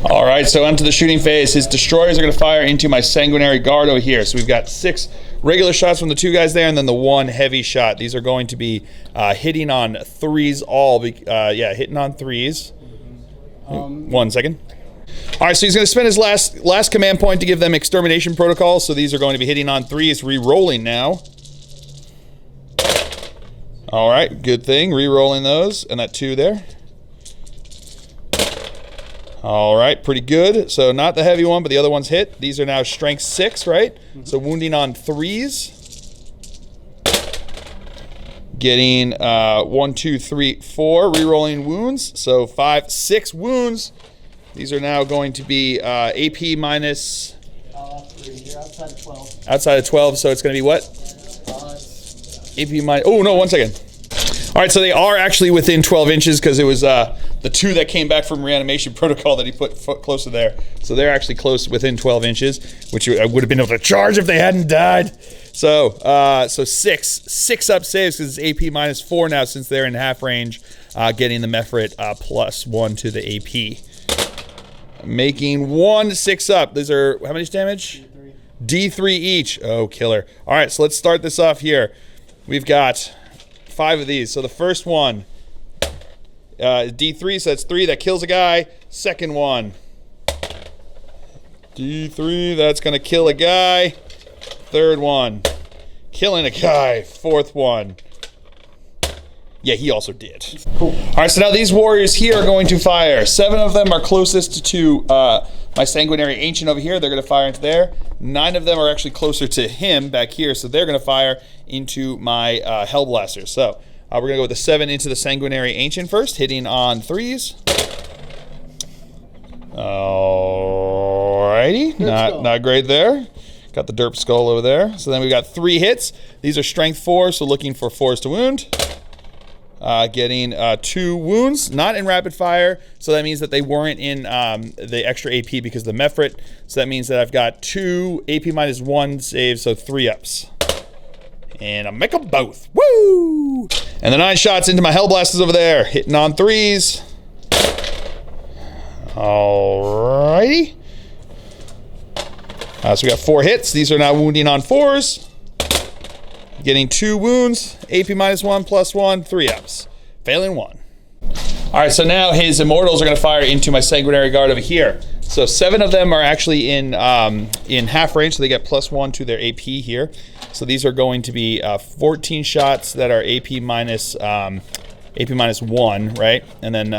All right, so onto the shooting phase. His destroyers are going to fire into my Sanguinary Guard over here. So we've got 6 regular shots from the 2 guys there, and then the 1 heavy shot. These are going to be hitting on 3s all. Hitting on 3s. 1 second. All right, so he's going to spend his last command point to give them extermination protocol. So these are going to be hitting on 3s, re-rolling now. All right, good thing, re-rolling those, and that 2 there. All right, pretty good. So not the heavy one, but the other one's hit. These are now strength 6, right? So wounding on 3s. Getting 1, 2, 3, 4, re-rolling wounds. So 5, 6 wounds. These are now going to be AP minus... 3. You're outside of 12. Outside of 12, so it's going to be what? AP minus... Oh, no, 1 second. All right, so they are actually within 12 inches because it was the 2 that came back from reanimation protocol that he put closer there. So they're actually close within 12 inches, which I would have been able to charge if they hadn't died. So 6 up saves because it's AP minus 4 now since they're in half range, getting the Mephrit plus 1 to the AP. Making 1 6 up. These are how much damage? D3 each. Oh, killer. All right, so let's start this off here. We've got 5 of these. So the first one, D3, so that's 3. That kills a guy. Second one, D3, that's going to kill a guy. Third one, killing a guy. Fourth one, yeah, he also did. Cool. All right, so now these warriors here are going to fire. 7 of them are closest to my Sanguinary Ancient over here. They're going to fire into there. 9 of them are actually closer to him back here, so they're going to fire into my Hellblasters. So we're going to go with the 7 into the Sanguinary Ancient first, hitting on 3s. Alrighty, not great there. Got the derp skull over there. So then we've got 3 hits. These are strength 4, so looking for 4s to wound. Getting 2 wounds, not in rapid fire, so that means that they weren't in the extra AP because of the Mephrit. So that means that I've got 2 AP minus 1 saves, so 3 ups. And I'll make them both. Woo! And the 9 shots into my Hellblasters over there, hitting on 3s. Alrighty. So we got 4 hits. These are now wounding on 4s. Getting 2 wounds, AP minus 1 plus 1, 3 ups. Failing 1. All right, so now his Immortals are going to fire into my Sanguinary Guard over here. So 7 of them are actually in half range, so they get plus 1 to their AP here. So these are going to be 14 shots that are AP minus 1, right? And then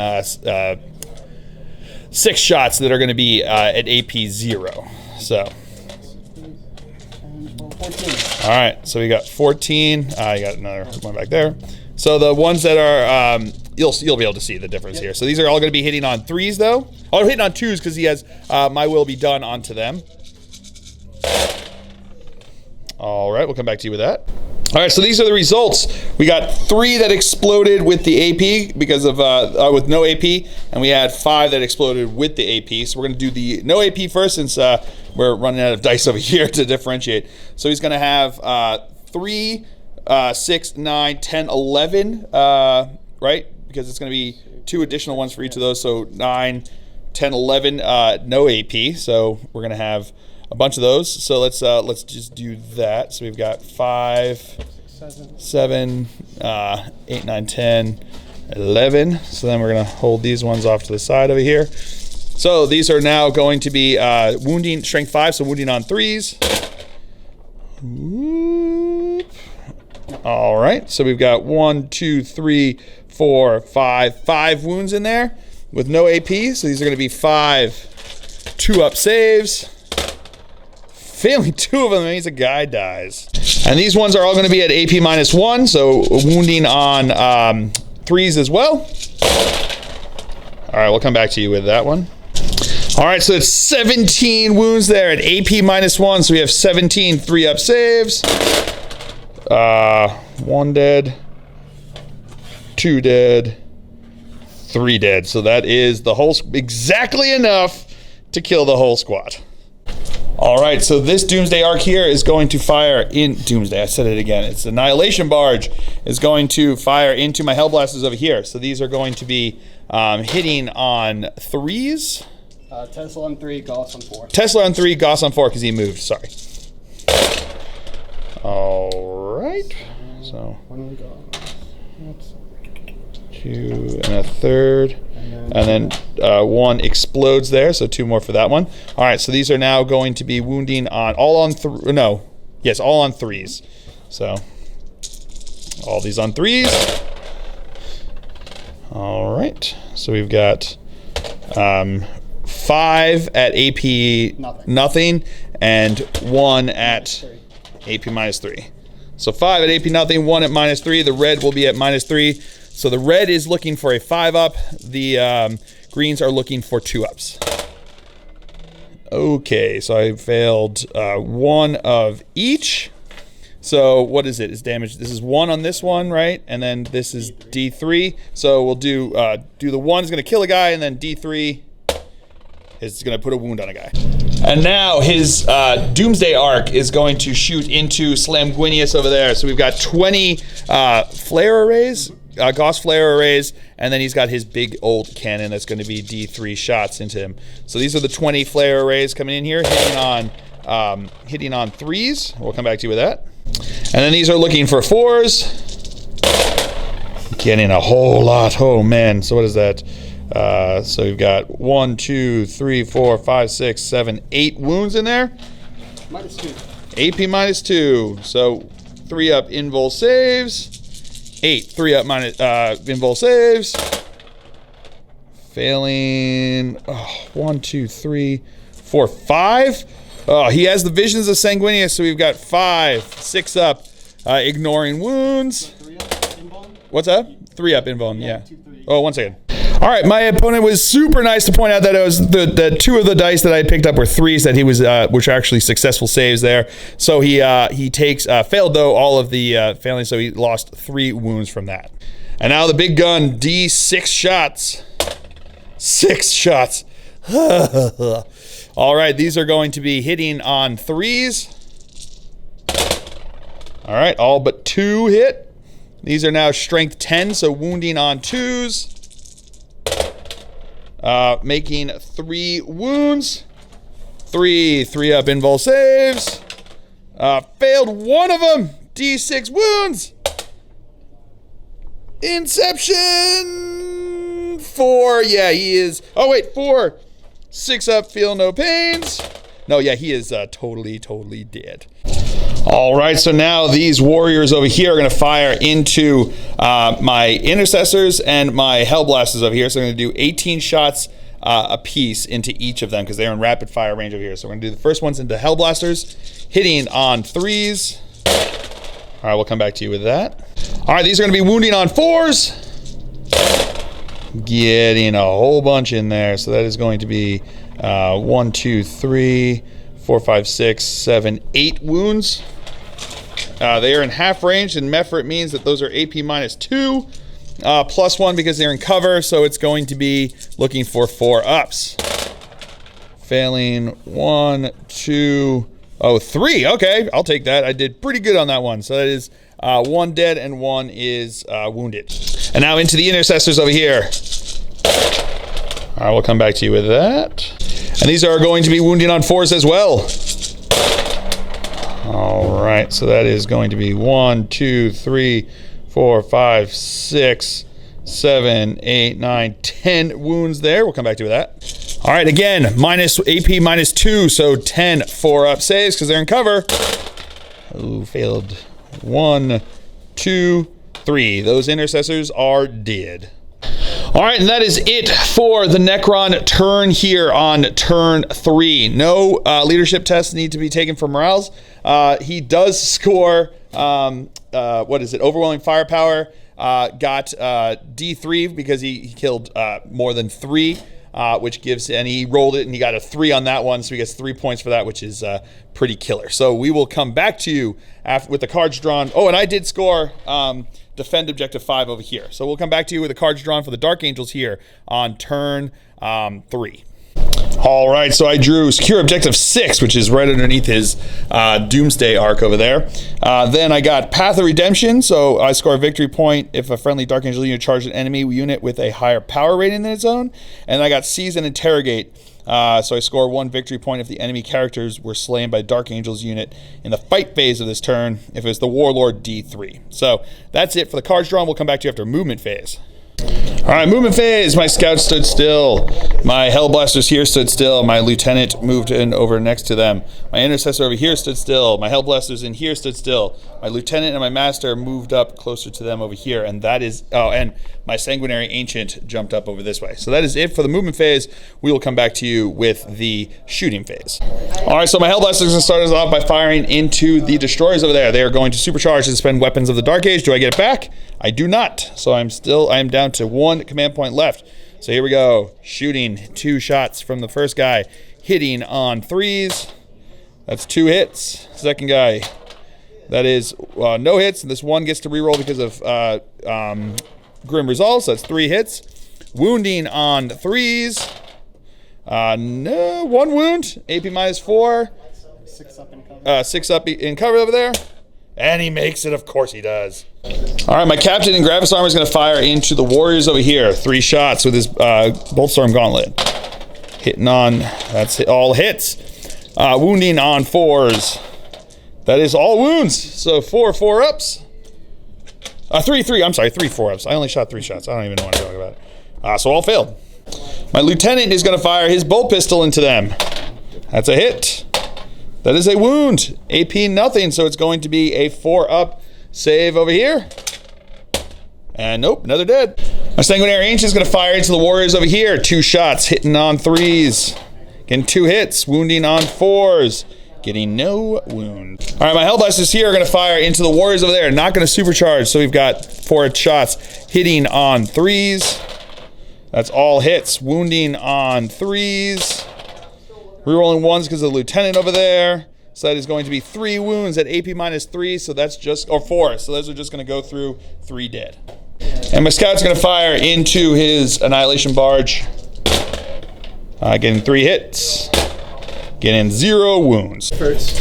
6 shots that are going to be at AP 0. So. 14. All right, so we got 14. You got another one back there. So the ones that are, you'll be able to see the difference here. So these are all going to be hitting on 3s, though. Oh, hitting on 2s because he has My Will Be Done onto them. All right, we'll come back to you with that. All right, so these are the results. We got 3 that exploded with the AP because of with no AP, and we had 5 that exploded with the AP. So we're going to do the no AP first since we're running out of dice over here to differentiate. So he's going to have 3, 6, 9, 10, 11, right? because it's going to be 2 additional ones for each of those. So 9, 10, 11, no AP. So we're going to have a bunch of those. So let's just do that. So we've got 5, 7, 8, 9, 10, 11. So then we're going to hold these ones off to the side over here. So these are now going to be wounding, strength 5, so wounding on 3s. Whoop. All right, so we've got 1, 2, 3, 4, 5 wounds in there with no AP. So these are going to be 5 2-up saves. Failing 2 of them means a guy dies. And these ones are all going to be at AP -1, so wounding on 3s as well. All right, we'll come back to you with that one. All right, so it's 17 wounds there at AP -1, so we have 17 3-up saves. 1 dead, 2 dead, 3 dead. So that is the whole, exactly enough to kill the whole squad. All right, so this Doomsday Arc here is going to fire in Doomsday. I said it again. It's Annihilation Barge is going to fire into my Hellblasters over here. So these are going to be hitting on 3s. Tesla on 3, Gauss on 4. Tesla on 3, Gauss on 4 because he moved. Sorry. All right. So 2 and a third. And then 1 explodes there, so 2 more for that one. All right, so these are now going to be wounding on all on 3s. So all these on 3s. All right, so we've got 5 at AP nothing and 1 at AP -3. So 5 at AP nothing, 1 at -3. The red will be at -3. So the red is looking for a 5-up. The greens are looking for 2-ups. Okay, so I failed 1 of each. So what is it? It's damage. This is 1 on this one, right? And then this is D3. So we'll do the 1 is going to kill a guy, and then D3 is going to put a wound on a guy. And now his Doomsday Arc is going to shoot into Sanguinious over there. So we've got 20 flare arrays. Gauss flare arrays, and then he's got his big old cannon that's going to be D3 shots into him. So these are the 20 flare arrays coming in here, hitting on 3s. We'll come back to you with that. And then these are looking for 4s. Getting a whole lot. Oh man. So what is that? So we've got 1, 2, 3, 4, 5, 6, 7, 8 wounds in there. -2. AP -2. So 3-up invul saves. 8 3-up invul saves. Failing 1, 2, 3, 4, 5. Oh, he has the visions of Sanguinious, so we've got 5 6-up ignoring wounds. 3-up invuln? What's up? 3-up invuln, yeah. 2, 3. Oh, 1 second. All right, my opponent was super nice to point out that it was the 2 of the dice that I picked up were 3s that he was, which are actually successful saves there. So he takes failed though all of the failing, so he lost 3 wounds from that. And now the big gun, D6 shots. 6 shots. All right, these are going to be hitting on 3s. All right, all but 2 hit. These are now strength 10, so wounding on 2s. Making 3 wounds. 3-up invul saves. Failed 1 of them. D6 wounds. Inception. 4. Yeah, he is. Oh wait, 4. 6-up. Feel no pains. No, yeah, he is totally dead. All right, so now these warriors over here are going to fire into my intercessors and my hellblasters over here. So I'm going to do 18 shots a piece into each of them because they're in rapid fire range over here. So we're going to do the first ones into hellblasters, hitting on 3s. All right, we'll come back to you with that. All right, these are going to be wounding on 4s. Getting a whole bunch in there. So that is going to be 1, 2, 3, 4, 5, 6, 7, 8 wounds. They are in half range, and Meffert means that those are AP -2, +1 because they're in cover, so it's going to be looking for 4-ups. Failing 1, 2, 3. Okay, I'll take that. I did pretty good on that one. So that is 1 dead and 1 is wounded. And now into the intercessors over here. All right, we'll come back to you with that. And these are going to be wounding on 4s as well. All right, so that is going to be 1, 2, 3, 4, 5, 6, 7, 8, 9, 10 wounds there. We'll come back to you with that. All right, again, minus AP minus 2, so 10 4-up saves because they're in cover. Oh, failed. 1, 2, 3. Those intercessors are dead. All right, and that is it for the Necron turn here on turn 3. No leadership tests need to be taken for morales. He does score, what is it, overwhelming firepower. Got D3 because he killed more than 3, which gives, and he rolled it and he got a 3 on that one, so he gets 3 points for that, which is pretty killer. So we will come back to you after, with the cards drawn. Oh, and I did score defend objective 5 over here. So we'll come back to you with the cards drawn for the Dark Angels here on turn 3. All right, so I drew secure objective 6, which is right underneath his Doomsday arc over there. Then I got Path of Redemption, so I score a victory point if a friendly Dark Angel unit charged an enemy unit with a higher power rating than its own. And I got Seize and Interrogate, so I score 1 victory point if the enemy characters were slain by Dark Angel's unit in the fight phase of this turn, if it was the Warlord D3. So that's it for the cards drawn. We'll come back to you after movement phase. All right, movement phase. My scout stood still. My Hellblasters here stood still. My lieutenant moved in over next to them. My intercessor over here stood still. My Hellblasters in here stood still. My lieutenant and my master moved up closer to them over here. And that is, oh, and my sanguinary ancient jumped up over this way. So that is it for the movement phase. We will come back to you with the shooting phase. All right, so my Hellblasters are going to start us off by firing into the destroyers over there. They are going to supercharge and spend weapons of the Dark Age. Do I get it back? I do not. So I am down to 1 command point left. So here we go. Shooting 2 shots from the first guy. Hitting on 3s. That's 2 hits. Second guy. That is no hits. And this one gets to reroll because of Grim Resolve. So that's 3 hits. Wounding on 3s. No, 1 wound. AP minus 4. 6 up in cover. 6 up in cover over there. And he makes it. Of course he does. All right, my captain in Gravis Armor is going to fire into the warriors over here. 3 shots with his Boltstorm Gauntlet. Hitting on, that's all hits. Wounding on 4s. That is all wounds. So 4 4-ups. 3 4-ups. I only shot 3 shots. I don't even know what I'm talking about. So all failed. My lieutenant is going to fire his bolt pistol into them. That's a hit. That is a wound. AP nothing, so it's going to be a 4-up save over here. And nope, another dead. My Sanguinary Ancient is going to fire into the warriors over here. 2 shots, hitting on 3s. Getting 2 hits, wounding on 4s. Getting no wound. All right, my Hellblasters here are going to fire into the warriors over there. Not going to supercharge, so we've got 4 shots, hitting on 3s. That's all hits, wounding on 3s. Rerolling 1s because of the lieutenant over there. So that is going to be 3 wounds at AP minus 3. So that's just, or 4. So those are just going to go through 3 dead. And my scout's going to fire into his Annihilation Barge. Getting 3 hits. Getting 0 wounds.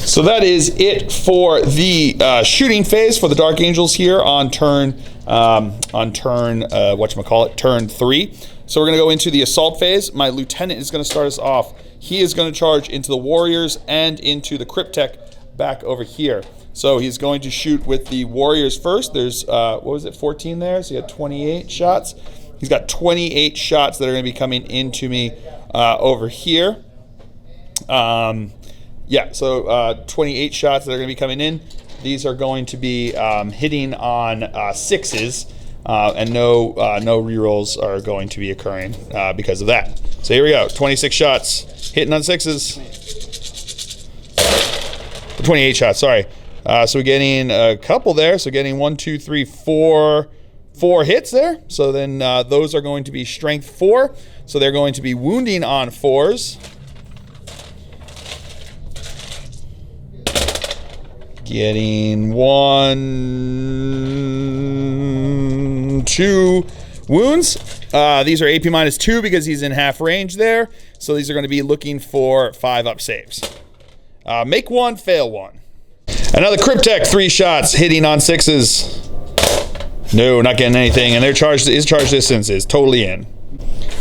So that is it for the shooting phase for the Dark Angels here on turn, turn 3. So we're going to go into the assault phase. My lieutenant is going to start us off. He is going to charge into the warriors and into the Cryptek back over here. So he's going to shoot with the warriors first. There's, 14 there? So he had 28 shots. He's got 28 shots that are going to be coming into me over here. 28 shots that are going to be coming in. These are going to be hitting on 6s. And no rerolls are going to be occurring because of that. So here we go, 26 shots, hitting on 6s. 28 shots, sorry. So we're getting a couple there. So getting 4 hits there. So then those are going to be strength 4. So they're going to be wounding on 4s. Getting 2 wounds. These are AP minus 2 because he's in half range there. So these are going to be looking for 5-up saves. Make 1, fail 1. Another Cryptek, 3 shots, hitting on 6s. No, not getting anything. And his charge distance is totally in.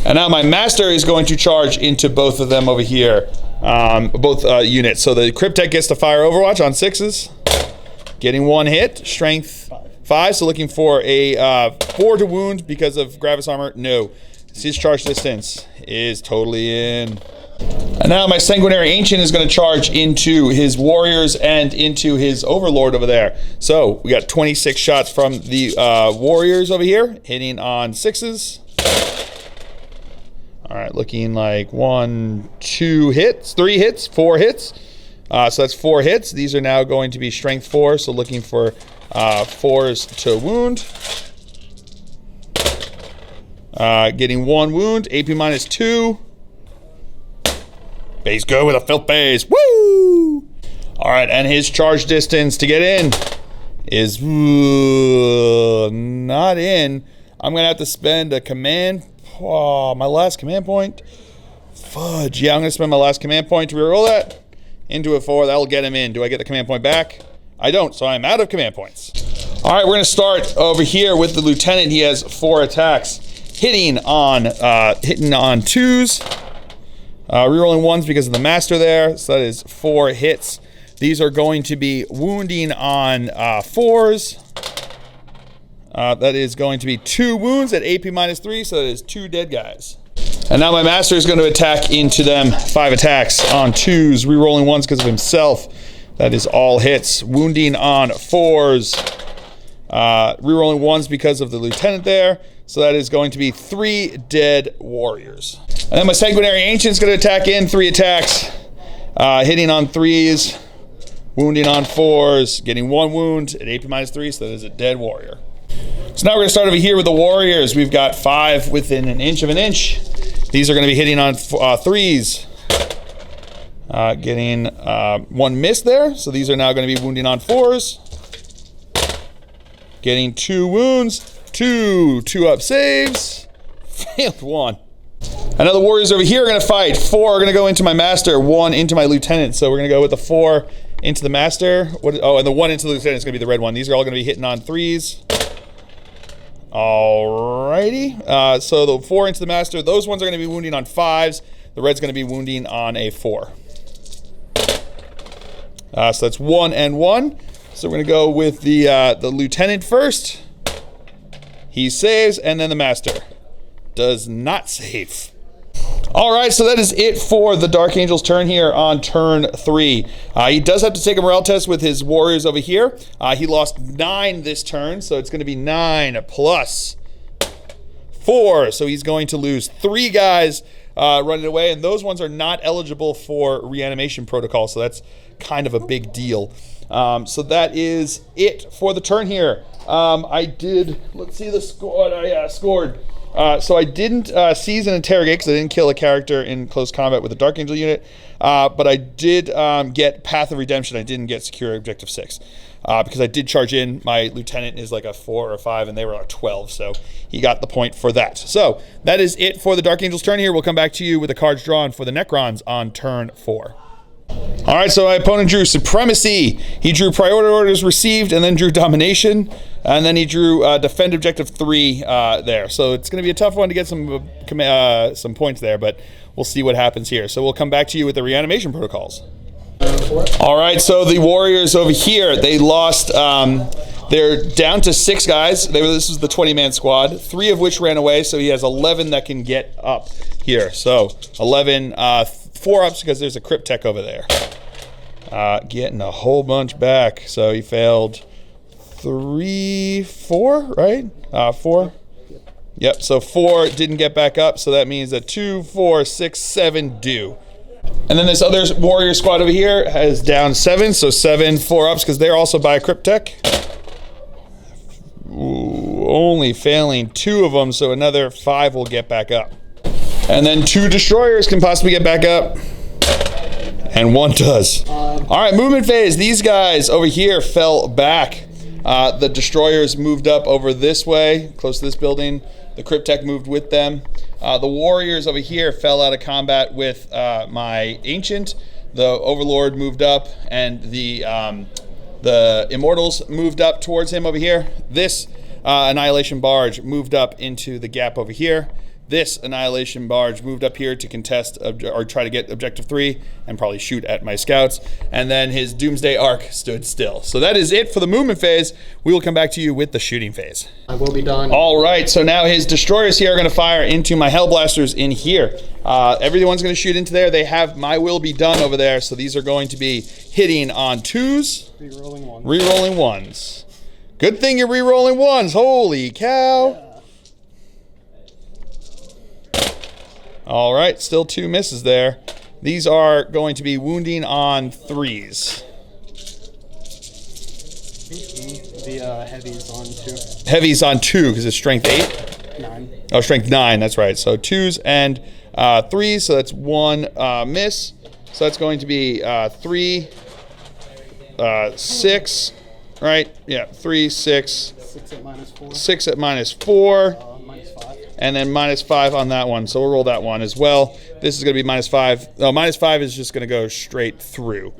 And now my master is going to charge into both of them over here. Both units. So the Cryptek gets to fire Overwatch on 6s. Getting 1 hit. Strength 5. So looking for a 4 to wound because of Gravis Armor. No. His charge distance is totally in. And now my Sanguinary Ancient is going to charge into his warriors and into his overlord over there. So we got 26 shots from the warriors over here, hitting on 6s. All right, looking like 1, 2 hits, 3 hits, 4 hits. So that's 4 hits. These are now going to be strength 4, so looking for 4s to wound. Getting 1 wound, AP minus 2. Base go with a filth base. Woo! All right, and his charge distance to get in is not in. I'm gonna have to spend a command. Oh, my last command point. Fudge. Yeah, I'm gonna spend my last command point to reroll that into a 4. That'll get him in. Do I get the command point back? I don't, so I'm out of command points. All right, we're gonna start over here with the lieutenant. He has 4 attacks, hitting on 2s. Rerolling 1s because of the master there, so that is 4 hits. These are going to be wounding on 4s. That is going to be 2 wounds at AP minus 3, so that is 2 dead guys. And now my master is going to attack into them. 5 attacks on 2s, rerolling 1s because of himself. That is all hits. Wounding on 4s. Rerolling 1s because of the lieutenant there. So that is going to be 3 dead warriors. And then my Sanguinary Ancient is going to attack in. 3 attacks. Hitting on 3s. Wounding on 4s. Getting 1 wound at AP minus 3. So that is a dead warrior. So now we're going to start over here with the warriors. We've got 5 within an inch of an inch. These are going to be hitting on 3s. Getting 1 miss there. So these are now going to be wounding on 4s. Getting 2 wounds. 2 up saves. Failed 1. And now the warriors over here are going to fight. 4 are going to go into my master. 1 into my lieutenant. So we're going to go with the 4 into the master. And the 1 into the lieutenant is going to be the red one. These are all going to be hitting on 3s. Alrighty. So the 4 into the master. Those ones are going to be wounding on 5s. The red's going to be wounding on a 4. So that's 1 and 1. So we're going to go with the lieutenant first. He saves, and then the master does not save. All right, so that is it for the Dark Angel's turn here on turn 3. He does have to take a morale test with his warriors over here. He lost 9 this turn, so it's going to be 9 plus 4. So he's going to lose 3 guys running away, and those ones are not eligible for reanimation protocol, so that's kind of a big deal. So that is it for the turn here. Let's see the score. I scored. So I didn't seize and interrogate because I didn't kill a character in close combat with the Dark Angel unit. But I did get Path of Redemption. I didn't get Secure Objective 6. Because I did charge in. My lieutenant is like a 4 or 5, and they were a 12. So he got the point for that. So that is it for the Dark Angel's turn here. We'll come back to you with the cards drawn for the Necrons on turn 4. All right, so my opponent drew Supremacy. He drew Priority Orders Received, and then drew Domination, and then he drew Defend Objective 3 there. So it's going to be a tough one to get some points there, but we'll see what happens here. So we'll come back to you with the reanimation protocols. All right, so the Warriors over here, they lost. They're down to 6 guys. This is the 20-man squad, 3 of which ran away, so he has 11 that can get up here. So 11 4-ups because there's a Cryptek over there. Getting a whole bunch back. So he failed 3, 4, right? 4. Yep, so 4 didn't get back up, so that means that 2, 4, 6, 7 do. And then this other warrior squad over here has down 7, so 7 4-ups because they're also by a Cryptek. Ooh, only failing 2 of them, so another 5 will get back up. And then 2 destroyers can possibly get back up. And 1 does. All right, movement phase. These guys over here fell back. The destroyers moved up over this way, close to this building. The Cryptek moved with them. The warriors over here fell out of combat with my ancient. The overlord moved up, and the immortals moved up towards him over here. This Annihilation Barge moved up into the gap over here. This Annihilation Barge moved up here to contest or try to get Objective 3 and probably shoot at my scouts. And then his Doomsday Arc stood still. So that is it for the movement phase. We will come back to you with the shooting phase. I will be done. All right, so now his destroyers here are going to fire into my Hellblasters in here. Everyone's going to shoot into there. They have my will be done over there. So these are going to be hitting on 2s. Rerolling 1s. Rerolling 1s. Good thing you're rerolling 1s. Holy cow. Yeah. All right, still 2 misses there. These are going to be wounding on 3s. The heavies on 2. Heavies on 2 because it's strength 8. 9. Oh, strength 9. That's right. So 2s and 3s. So that's 1 miss. So that's going to be 3, 6. Right? Yeah. 3, 6. 6 at -4. 6 at -4. -5. And then -5 on that one. So we'll roll that one as well. This is going to be -5. No, -5 is just going to go straight through.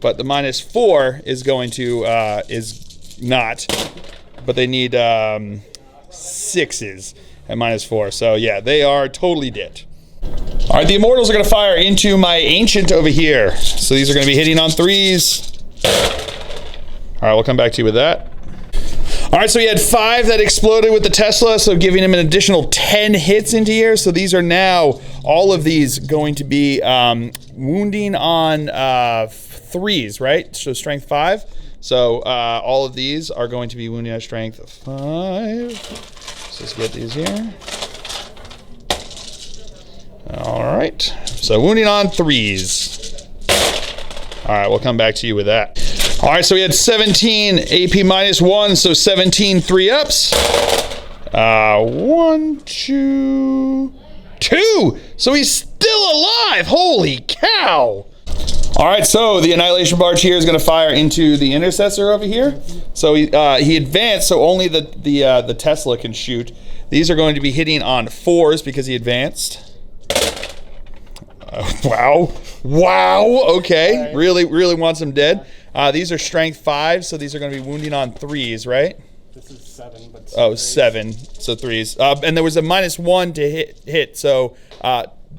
But the -4 is going to, is not. But they need 6s at -4. So yeah, they are totally dead. All right, the Immortals are going to fire into my Ancient over here. So these are going to be hitting on 3s. All right, we'll come back to you with that. All right, so he had 5 that exploded with the Tesla, so giving him an additional 10 hits into here. So these are now, all of these going to be wounding on 3s, right? So strength 5. So all of these are going to be wounding at strength 5. So let's get these here. All right, so wounding on 3s. All right, we'll come back to you with that. All right, so we had 17 AP -1, so 17 3-ups. 1, 2, 2. So he's still alive. Holy cow. All right, so the Annihilation Barge here is going to fire into the Intercessor over here. So he advanced, so only the Tesla can shoot. These are going to be hitting on 4s because he advanced. Wow. Wow. Okay. Right. Really wants him dead. These are strength 5, so these are going to be wounding on 3s, right? This is 7, but oh, 7, so 3s. And there was a -1 to hit, so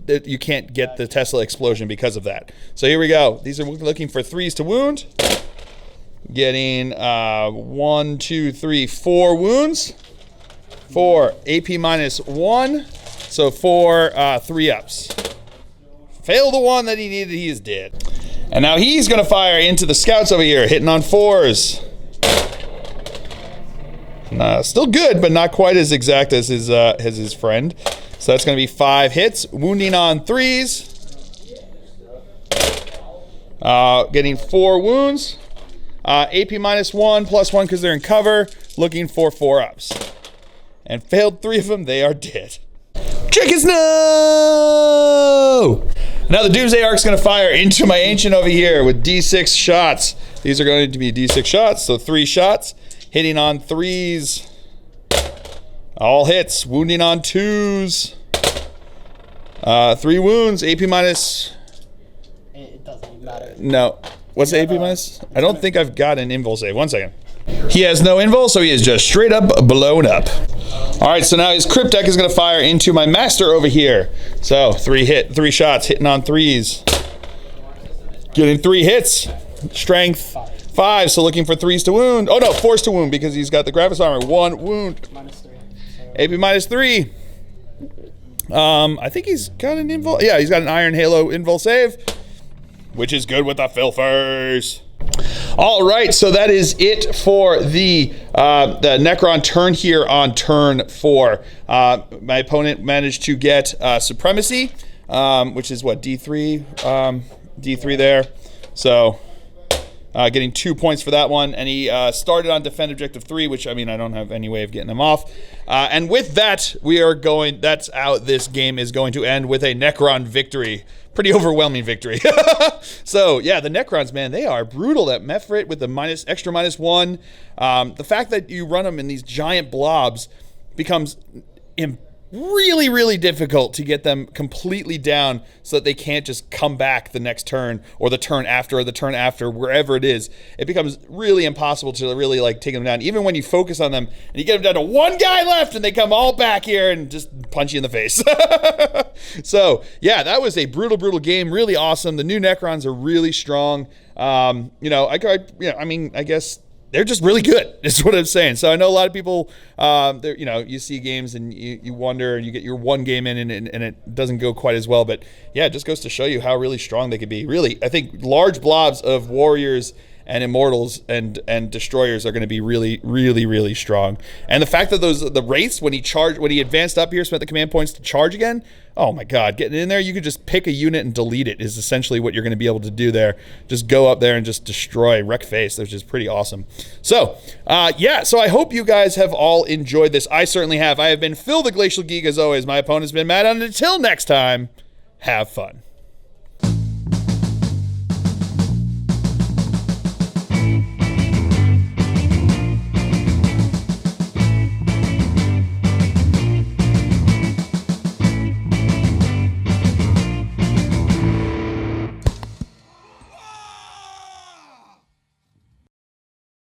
you can't get the Tesla explosion because of that. So here we go. These are looking for 3s to wound. Getting 1, 2, 3, 4 wounds. 4 AP -1, so 4 3-ups. Failed the one that he needed, he is dead. And now he's going to fire into the scouts over here, hitting on 4s. Still good, but not quite as exact as his friend. So that's going to be 5 hits, wounding on 3s. Getting 4 wounds. AP -1, +1 because they're in cover, looking for 4-ups. And failed 3 of them, they are dead. Chickens, no! Now the Doomsday Arc's going to fire into my Ancient over here with D6 shots. These are going to be D6 shots, so 3 shots. Hitting on 3s. All hits. Wounding on 2s. 3 wounds. AP minus. It doesn't matter. No. What's the AP minus? I don't think I've got an invul save. 1 second. He has no invul, so he is just straight up blown up. All right, so now his Crypt Deck is going to fire into my Master over here. So 3 shots, hitting on 3s. Getting 3 hits. Strength 5, so looking for 3s to wound. Oh no, 4s to wound because he's got the Gravis Armor. 1 wound. -3. AP -3. I think he's got an invul. Yeah, he's got an Iron Halo invul save, which is good with the Filfers. All right, so that is it for the Necron turn here on turn 4. My opponent managed to get Supremacy, which is what, D3? D3 there. So getting 2 points for that one. And he started on Defend Objective 3, which, I mean, I don't have any way of getting him off. And with that, that's how this game is going to end, with a Necron victory. Pretty overwhelming victory. So, yeah, the Necrons, man, they are brutal at Mephrit with the extra -1. The fact that you run them in these giant blobs becomes really, really difficult to get them completely down so that they can't just come back the next turn or the turn after, wherever it is. It becomes really impossible to really like take them down. Even when you focus on them and you get them down to one guy left and they come all back here and just punch you in the face. So yeah, that was a brutal game. Really awesome. The new Necrons are really strong. I guess they're just really good, is what I'm saying. So I know a lot of people, you see games and you wonder, and you get your one game in and it doesn't go quite as well. But yeah, it just goes to show you how really strong they could be. Really, I think large blobs of warriors and immortals and destroyers are going to be really, really, really strong. And the fact that the wraiths, when he advanced up here, spent the command points to charge again. Oh my God, getting in there, you could just pick a unit and delete it is essentially what you're going to be able to do there. Just go up there and just destroy, wreck face, which is pretty awesome. So, so I hope you guys have all enjoyed this. I certainly have. I have been Phil the Glacial Geek as always. My opponent's been Matt, and until next time, have fun.